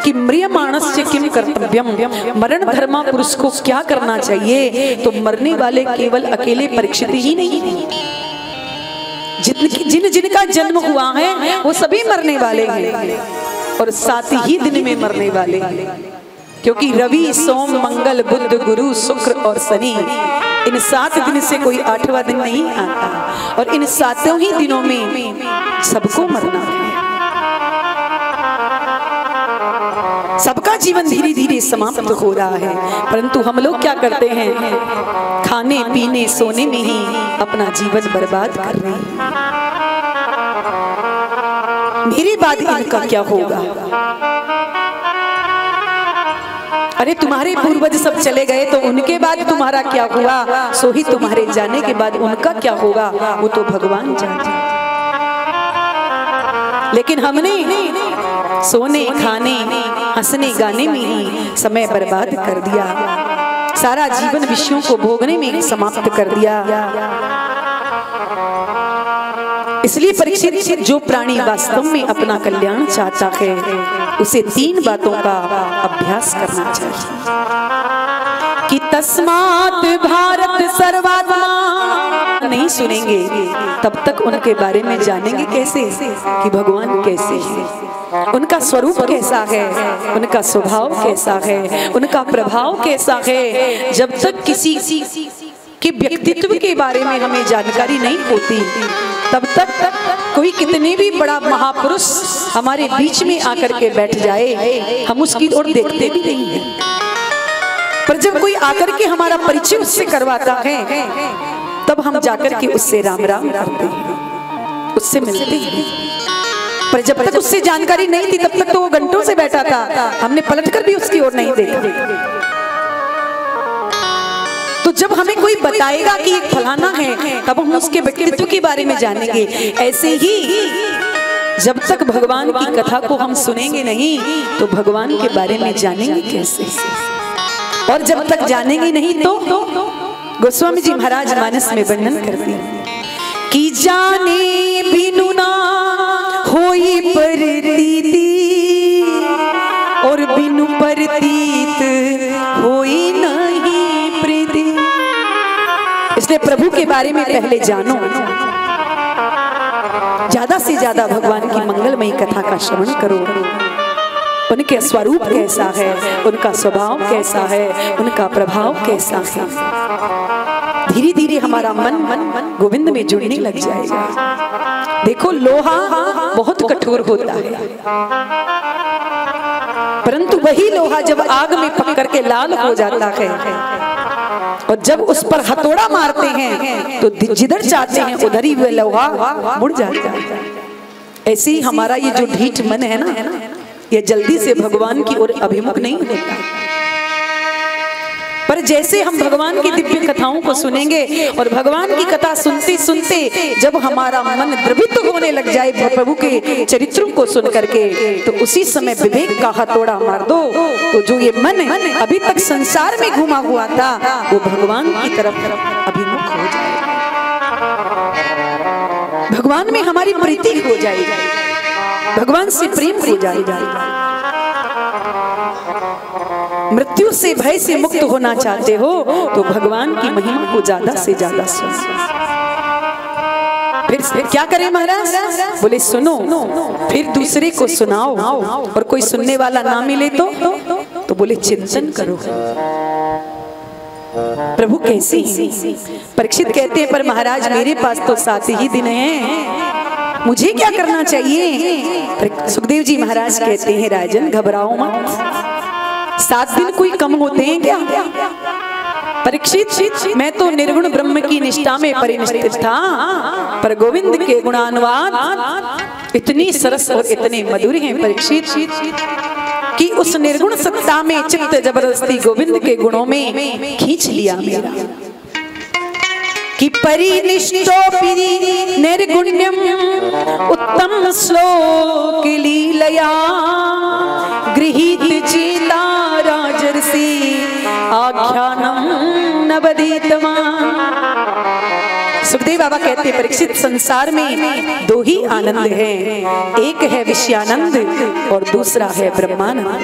[SPEAKER 1] कि म्रियमाणस्य किम कर्तव्यम, मरण धर्मा पुरुष को क्या करना चाहिए। तो मरने वाले केवल अकेले परीक्षित ही नहीं, जिन जिनका जन्म हुआ है वो सभी मरने वाले हैं और 7 ही दिन में मरने वाले हैं। क्योंकि रवि, सोम, मंगल, बुध, गुरु, शुक्र और शनि, इन 7 दिन से कोई 8वां दिन नहीं आता और इन 7 ही दिनों में सबको मरना है। सबका जीवन धीरे धीरे समाप्त हो रहा है, परंतु हम लोग क्या करते हैं, खाने पीने सोने में ही अपना जीवन बर्बाद कर रहे हैं। मेरे बाद इनका क्या होगा? अरे तुम्हारे पूर्वज सब चले गए तो उनके बाद तुम्हारा क्या हुआ, सो ही तुम्हारे जाने के बाद उनका क्या होगा वो तो भगवान जानते। लेकिन हमने सोने खाने हंसने गाने में ही समय बर्बाद कर दिया, सारा जीवन विषयों को भोगने में समाप्त कर दिया। इसलिए परीक्षित, जो प्राणी वास्तव में अपना कल्याण चाहता है उसे 3 बातों का अभ्यास करना चाहिए कि तस्मात् भारत सर्वात्मा। नहीं सुनेंगे तब तक उनके बारे में जानेंगे कैसे कि भगवान कैसे है, उनका स्वरूप कैसा है, उनका स्वभाव कैसा है, उनका प्रभाव कैसा है। जब तक किसी के व्यक्तित्व के बारे में हमें जानकारी नहीं होती तब तक कोई कितने भी बड़ा महापुरुष हमारे बीच में आकर के बैठ जाए हम उसकी ओर देखते भी नहीं हैं। पर जब कोई आकर के हमारा परिचय उससे करवाता है तब हम जाकर के उससे राम राम करते हैं, उससे मिलते हैं। पर जब तक उससे जानकारी नहीं थी तब तक तो वो घंटों से बैठा था, हमने पलटकर भी उसकी ओर नहीं देखा। तो जब हमें कोई बताएगा कि एक फलाना है तब हम उसके व्यक्तित्व के बारे में जानेंगे। ऐसे ही जब तक भगवान की कथा को हम सुनेंगे नहीं तो भगवान के बारे में जानेंगे कैसे, और जब तक जानेंगे नहीं तो गोस्वामी जी महाराज मानस में वर्णन करते हैं कि जाने बिनु ना होई प्रतीति और बिनु प्रतीत होई नहीं प्रीति। इसलिए प्रभु के बारे में पहले जानो, ज्यादा से ज्यादा भगवान की मंगलमयी कथा का श्रवण करो। उनके स्वरूप कैसा है, उनका स्वभाव कैसा है, उनका प्रभाव कैसा है। धीरे धीरे हमारा मन गोविंद में जुड़ने लग जाएगा। देखो लोहा बहुत कठोर होता है, परंतु वही लोहा जब आग में पक करके लाल हो जाता है और जब उस पर हथौड़ा मारते हैं तो जिधर चाहते हैं उधर ही वह लोहा मुड़ जाता है। ऐसे ही हमारा ये जो ढीठ मन है ना, ये जल्दी से भगवान की ओर अभिमुख नहीं होता। पर जैसे हम भगवान की दिव्य कथाओं को सुनेंगे और भगवान की कथा सुनते सुनते जब हमारा मन द्रवित होने लग जाए प्रभु के चरित्रों को सुन करके, तो उसी समय विवेक का हथौड़ा मार दो तो जो ये मन अभी तक संसार में घुमा हुआ था वो भगवान की तरफ अभिमुख हो जाएगा। भगवान में हमारी प्रीति हो जाएगी, भगवान से प्रेम हो जाएगा। मृत्यु से भय से मुक्त होना चाहते हो तो भगवान की महिमा को ज्यादा से ज्यादा सुनो। फिर क्या करें महाराज? बोले सुनो फिर दूसरे को सुनाओ, और कोई सुनने वाला ना मिले तो बोले चिंतन करो प्रभु कैसे हैं। परीक्षित कहते हैं पर महाराज मेरे पास तो 7 ही दिन हैं, मुझे क्या करना चाहिए? सुखदेव जी महाराज कहते हैं राजन घबराओ मत, 7 दिन कोई कम होते हैं क्या? परीक्षित मैं तो निर्गुण ब्रह्म की निष्ठा में परिनिष्ठित था, पर गोविंद के गुणानुवाद इतनी सरस और इतने मधुर हैं परीक्षित कि उस निर्गुण सत्ता में चित्त जबरदस्ती गोविंद के गुणों में खींच लिया मेरा। कि परिनिष्ठोऽपि निर्गुण्यम उत्तम श्लोक लीलया गृहीत चेता राजर्षि आख्यानम नवदीतवान्। सुखदेव बाबा कहते हैं परीक्षित, संसार में दो ही आनंद है, एक है विषयानंद और दूसरा है ब्रह्मानंद।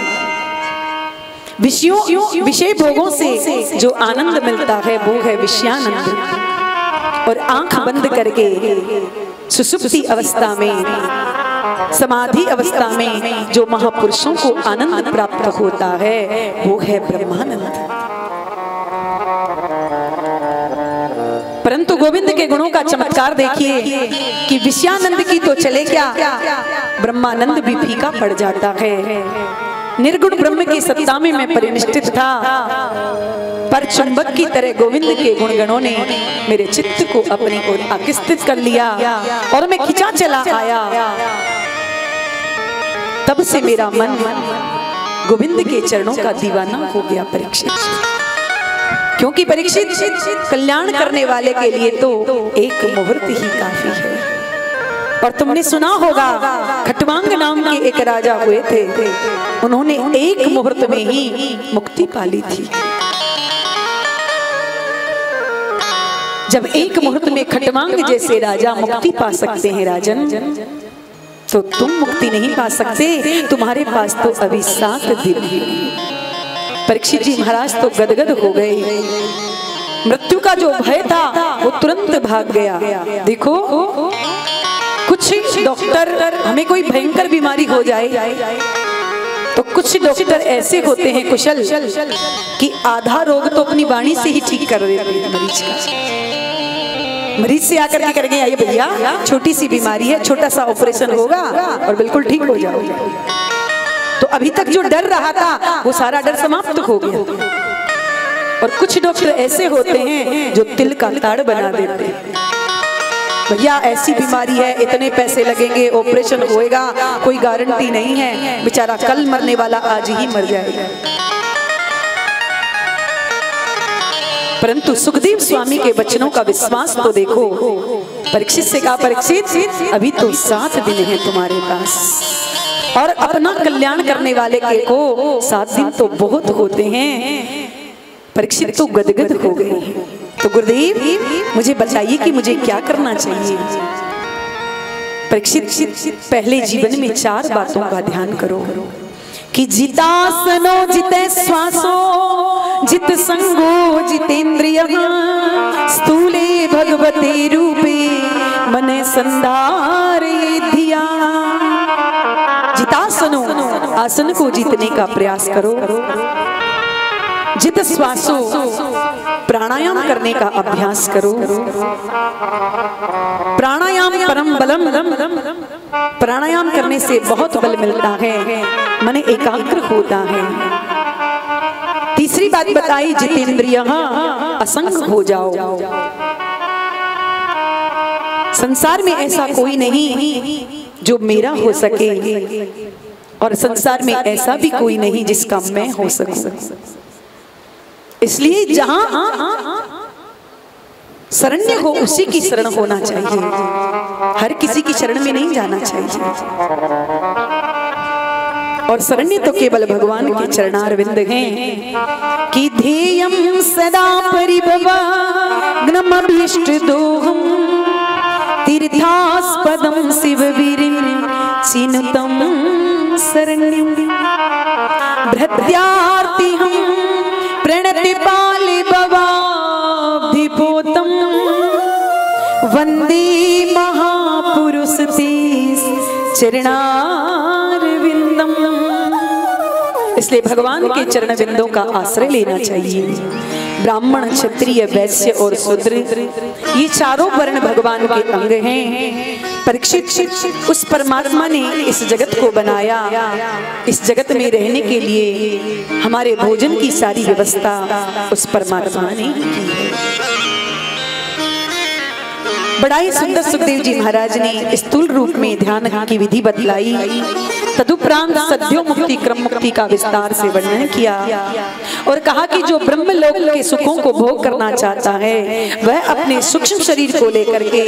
[SPEAKER 1] विषय भोगों से जो आनंद मिलता है वो है विषयानंद, और आंख बंद करके सुसुप्ति अवस्था में, समाधि अवस्था में जो महापुरुषों को आनंद प्राप्त होता है वो है ब्रह्मानंद। परंतु गोविंद के गुणों का चमत्कार देखिए कि विषयानंद की तो चले क्या, ब्रह्मानंद भी फीका पड़ जाता है। निर्गुण ब्रह्म की सत्ता में मैं परिनिष्ठित था, पर चुंबक की तरह गोविंद के गुणगणों ने मेरे चित्त को अपनी ओर आकृष्टित कर लिया और मैं खिंचा चला आया। तब से मेरा मन गोविंद के चरणों का दीवाना हो गया परीक्षित, क्योंकि परीक्षित कल्याण करने वाले के लिए तो एक मुहूर्त ही काफी है। और तुमने सुना होगा खटवांग नाम के एक राजा हुए थे, उन्होंने एक मुहूर्त में ही मुक्ति पाली थी। जब एक मुहूर्त में खटवांग जैसे राजा मुक्ति पा सकते हैं राजन, तो तुम मुक्ति नहीं पा सकते, तुम्हारे पास तो अभी 7 दिन है। परीक्षित जी महाराज तो गदगद हो गए, मृत्यु का जो भय था वो तुरंत भाग गया। देखो कुछ डॉक्टर, हमें कोई भयंकर बीमारी हो जाए तो कुछ डॉक्टर ऐसे होते हैं कुशल कि आधा रोग तो अपनी वाणी से ही ठीक कर देते हैं मरीज का। मरीज से आकर के करेंगे, आइए भैया छोटी सी बीमारी है, छोटा सा ऑपरेशन होगा और बिल्कुल ठीक हो जाओगे। तो अभी तक जो डर रहा था वो सारा डर समाप्त हो गया। और कुछ डॉक्टर ऐसे होते हैं जो तिल का ताड़ बना देते हैं, भैया ऐसी बीमारी है, इतने पैसे लगेंगे, ऑपरेशन होएगा, कोई गारंटी नहीं है, बेचारा कल मरने वाला आज ही मर जाएगा। परंतु सुखदेव स्वामी के वचनों का विश्वास तो देखो। परीक्षित से कहा, परीक्षित अभी तो 7 दिन है तुम्हारे पास, और अपना कल्याण करने वाले के को 7 दिन तो बहुत होते हैं। परीक्षित तो गदगद हो गए। तो गुरुदेव मुझे बताइए कि मुझे क्या करना चाहिए। परीक्षित पहले जीवन में 4 बातों का ध्यान करो कि जितासनो जिते श्वासो जित संगो जितेंद्रिय स्थूले भगवते रूपे मने संधारे धिया। जितासनो, आसन को जीतने का प्रयास करो। जित श्वासो, प्राणायाम करने का अभ्यास करो। प्राणायाम परम बलम, प्राणायाम करने से बहुत बल मिलता है, मन एकाग्र होता है। तीसरी बात बताई, जितेंद्रिय असंग हो जाओ। संसार में ऐसा कोई नहीं जो मेरा हो सके, और संसार में ऐसा भी कोई नहीं जिसका मैं हो सकूं। इसलिए जहां शरण्य हो उसी की शरण होना चाहिए, हर किसी की शरण में नहीं जाना चाहिए। और शरण्य तो केवल भगवान के चरणारविंद हैं कि ध्येयं सदा परिभवाग्नमभीष्ट दोहं तीर्थास्पदं शिववीरिं चिनुतं शरण्यं भृत्यार्तिहं प्रणतिपालि भवाब्धिपोतं वन्दे महापुरुष ते चरणारविंदम। इसलिए भगवान के चरण बिंदों का आश्रय लेना चाहिए। ब्राह्मण, क्षत्रिय, वैश्य और शूद्र, ये चारों वर्ण भगवान के अंग हैं। परीक्षित उस परमात्मा ने इस जगत को बनाया, इस जगत में रहने के लिए हमारे भोजन की सारी व्यवस्था उस परमात्मा ने की है। बड़ा ही सुंदर सुखदेव जी महाराज ने स्थूल रूप में ध्यान की विधि बतलाई, तदुपरांत सद्यो मुक्ति क्रम मुक्ति का विस्तार से वर्णन किया और कहा कि जो ब्रह्मलोक के सुखों को भोग करना चाहता है वह अपने सूक्ष्म शरीर को लेकर के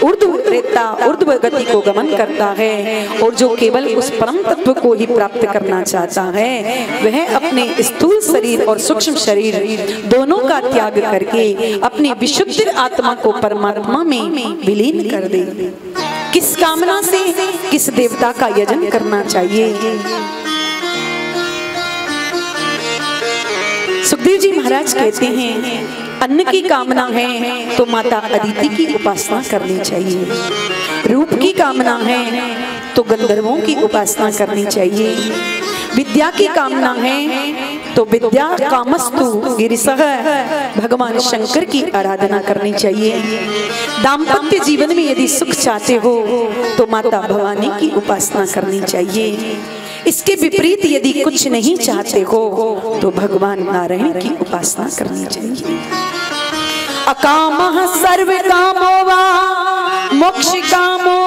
[SPEAKER 1] ऊर्ध्व गति को गमन करता है, और जो केवल उस परम तत्व को ही प्राप्त करना चाहता है वह अपने स्थूल शरीर और सूक्ष्म शरीर दोनों का त्याग करके अपनी विशुद्ध आत्मा को परमात्मा में विलीन कर दे। किस कामना से, किस देवता का यजन करना चाहिए? सुखदेव जी महाराज कहते हैं अन्न की कामना है तो माता अदिति की उपासना करनी चाहिए, रूप की कामना है तो गंधर्वों की उपासना करनी चाहिए, विद्या की कामना है तो विद्या कामस्तु गिरिसह भगवान शंकर की आराधना करनी चाहिए, दाम्पत्य जीवन में यदि सुख चाहते हो तो माता भवानी की उपासना करनी चाहिए, इसके विपरीत यदि कुछ नहीं चाहते हो तो भगवान नारायण की उपासना करनी चाहिए। अकामः सर्व कामो वा मोक्ष कामो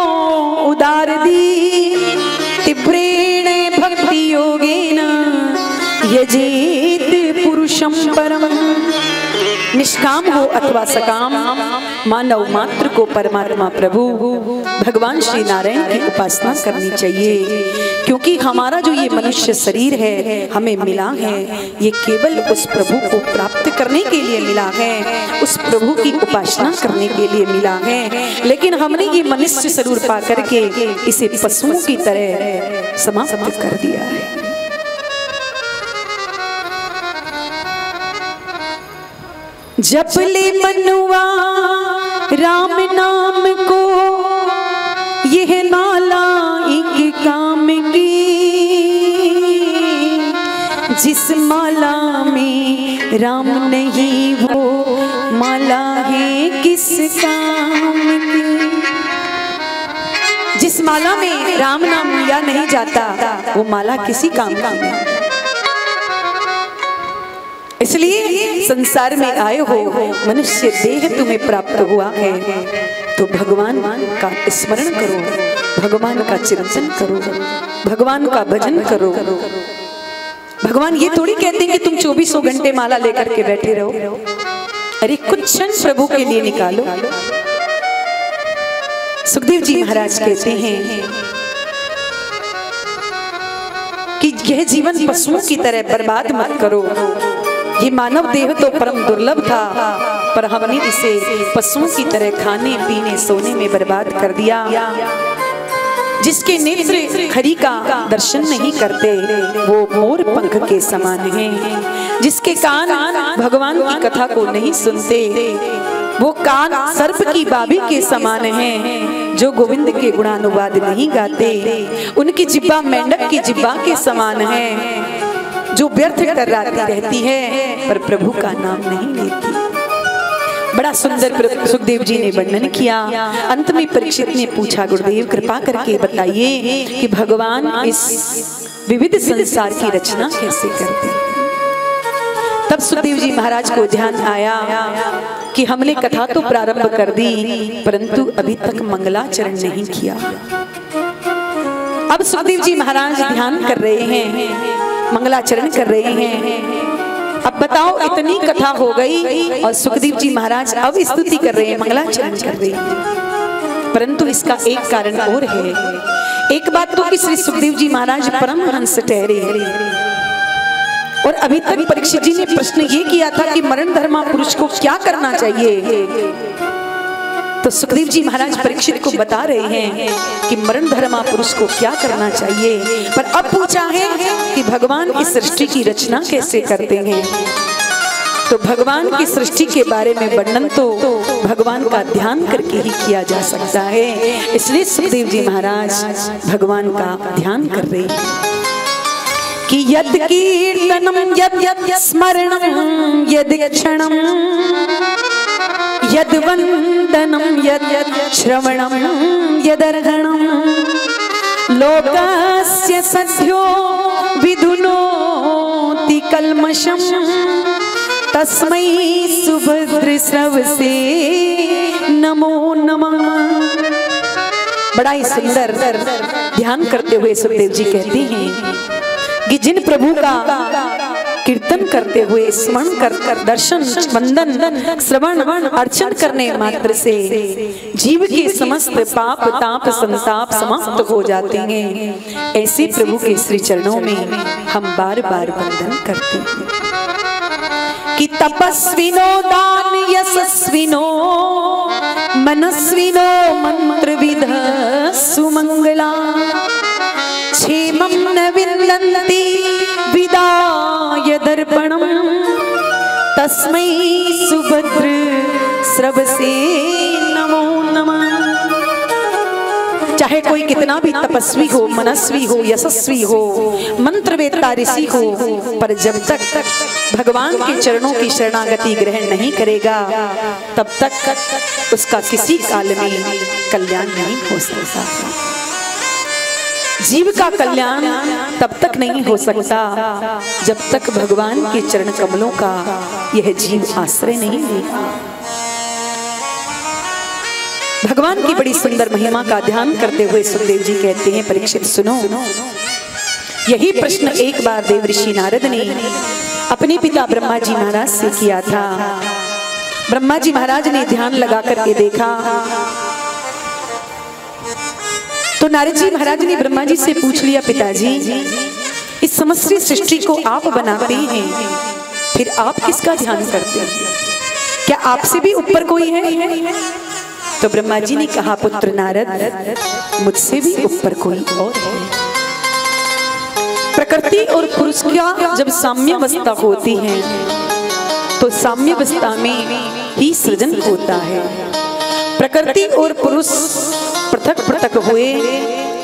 [SPEAKER 1] उदारदी तीव्रेण भक्ति योगेन यजेत पुरुषं परम। निष्काम हो अथवा सकाम मानव मात्र को परमात्मा प्रभु भगवान श्री नारायण की उपासना करनी चाहिए, क्योंकि हमारा जो ये मनुष्य शरीर है हमें मिला है ये केवल उस प्रभु को प्राप्त करने के लिए मिला है, उस प्रभु की उपासना करने के लिए मिला है, लेकिन हमने ये मनुष्य शरीर पा करके इसे पशुओं की तरह समाप्त कर दिया है। जप ले मनुआ राम नाम को यह माला एक काम की, जिस माला में राम नहीं वो माला है किस काम की। जिस माला में राम नाम लिया नहीं जाता वो माला किसी काम का नहीं। इसलिए संसार में आए हो, मनुष्य देह तुम्हें प्राप्त हुआ है तो भगवान का स्मरण करो, भगवान का चिंतन करो, भगवान का भजन करो। भगवान ये थोड़ी कहते हैं कि तुम 24 घंटे माला लेकर के बैठे रहो, अरे कुछ क्षण प्रभु के लिए निकालो। सुखदेव जी महाराज कहते हैं कि यह जीवन पशुओं की तरह बर्बाद मत करो। ये मानव देह तो परम दुर्लभ था, पर हमने इसे पशुओं की तरह खाने पीने सोने में बर्बाद कर दिया। जिसके नेत्र हरि का दर्शन नहीं करते वो मोर पंख के समान हैं, जिसके कान भगवान की कथा को नहीं सुनते वो कान सर्प की बाबी के समान हैं, जो गोविंद के गुणानुवाद नहीं गाते उनकी जिब्बा मेंढक की जिब्बा के समान है, जो व्यर्थ टर्राती रहती है पर प्रभु का नाम नहीं लेती। बड़ा सुंदर सुखदेव जी ने वर्णन किया। अंत में परीक्षित ने पूछा, गुरुदेव कृपा करके बताइए कि भगवान इस विविध संसार की रचना कैसे करते हैं। तब सुखदेव जी महाराज को ध्यान आया कि हमने कथा तो प्रारंभ कर दी परंतु अभी तक मंगलाचरण नहीं किया। अब सुखदेव जी महाराज ध्यान कर रहे हैं, मंगलाचरण कर रहे हैं। अब बताओ इतनी कथा हो गई और सुखदेव जी महाराज अब स्तुति कर रहे हैं, मंगलाचरण कर रहे हैं, परंतु इसका एक कारण और है। एक बात तो कि श्री सुखदेव जी महाराज परमहंस ठहरे और अभी तक परीक्षित जी ने प्रश्न ये किया था कि मरण धर्मा पुरुष को क्या करना चाहिए, तो सुखदेव जी महाराज परीक्षित को बता रहे हैं कि मरण धर्मा पुरुष को क्या करना चाहिए। पर अब पूछा है कि भगवान की सृष्टि की रचना कैसे करते हैं, तो भगवान की सृष्टि के बारे में वर्णन तो भगवान का ध्यान करके ही किया जा सकता है। इसलिए सुखदेव जी महाराज भगवान का ध्यान कर रहे हैं कि यद कीर्तनम यद स्मरणम यद क्षणम यद वंदनम यद श्रवणम यदर्हणम लोकस्य सद्यो विधुनोति कल्मषम तस्मै सुभद्र स्रवसे नमो नमः। बड़ा ही सुंदर ध्यान करते हुए सुखदेव जी कहते हैं कि जिन प्रभु का कीर्तन करते हुए स्मरण कर दर्शन वंदन श्रवण अर्चन करने मात्र से जीव के समस्त पाप ताप संताप समाप्त हो जाते हैं, ऐसे प्रभु के श्री चरणों में हम बार बार वंदन करते हैं कि तपस्विनो दान यशस्विनो मनस्विनो मंत्र विध सुमंगला क्षेमं न विन्दन्ति विदाय दर्पणं तस्मै सुभद्र श्रवसे नमो नमः। चाहे कोई कितना भी तपस्वी हो, मनस्वी हो, यशस्वी हो, मंत्रवेत्ता ऋषि हो, पर जब तक भगवान के चरणों की शरणागति ग्रहण नहीं करेगा तब तक उसका किसी काल में कल्याण नहीं हो सकता। जीव का कल्याण तब तक नहीं हो सकता जब तक भगवान के चरण कमलों का यह जीव आश्रय नहीं लेगा। भगवान की बड़ी सुंदर महिमा का ध्यान करते हुए सुखदेव जी कहते हैं, परीक्षित सुनो, यही प्रश्न एक बार देवऋषि नारद ने अपने पिता ब्रह्मा जी महाराज से किया था। ब्रह्मा जी महाराज ने ध्यान लगा करके देखा तो नारद जी महाराज ने ब्रह्मा जी से पूछ लिया, पिताजी इस समस्त सृष्टि को आप बनाते हैं, फिर आप किसका ध्यान करते हैं? क्या आपसे भी ऊपर कोई है? तो ब्रह्मा जी ने कहा, पुत्र नारद मुझसे भी ऊपर कोई और है। प्रकृति और पुरुष का जब साम्यावस्था होती है तो साम्यावस्था में ही सृजन होता है। प्रकृति और पुरुष पृथक पृथक हुए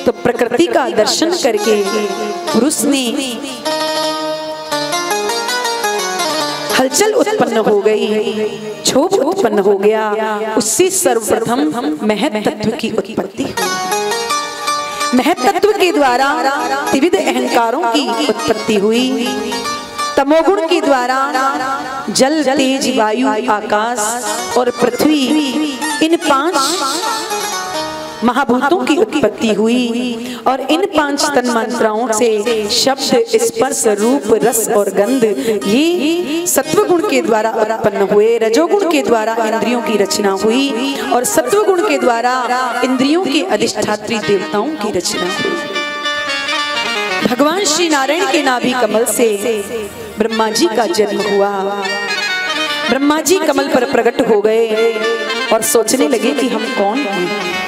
[SPEAKER 1] तो प्रकृति का दर्शन करके पुरुष ने हलचल उत्पन्न हो गई, क्षोभ उत्पन्न हो गया, उससे सर्वप्रथम महत तत्व की उत्पत्ति हुई। महत तत्व के द्वारा त्रिविध अहंकारों की उत्पत्ति हुई। तमोगुण के द्वारा जल तेज वायु आकाश और पृथ्वी इन 5 महाभूतों की उत्पत्ति हुई और इन 5 तन्मात्राओं से शब्द स्पर्श रूप रस और गंध ये सत्वगुण के द्वारा उत्पन्न हुए। रजोगुण के द्वारा इंद्रियों की रचना हुई और सत्वगुण के द्वारा इंद्रियों के अधिष्ठात्री देवताओं की रचना हुई। भगवान श्री नारायण के नाभि कमल से ब्रह्मा जी का जन्म हुआ। ब्रह्मा जी कमल पर प्रकट हो गए और सोचने लगे कि हम कौन हैं।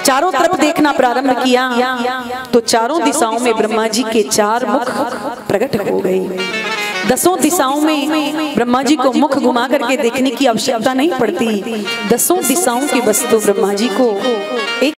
[SPEAKER 1] चारों तरफ देखना प्रारंभ किया तो चारों दिशाओं में ब्रह्मा जी के 4 मुख प्रकट हो गए। 10 दिशाओं में ब्रह्मा जी को मुख घुमा करके देखने की आवश्यकता नहीं पड़ती। 10 दिशाओं की वस्तु ब्रह्मा जी को एक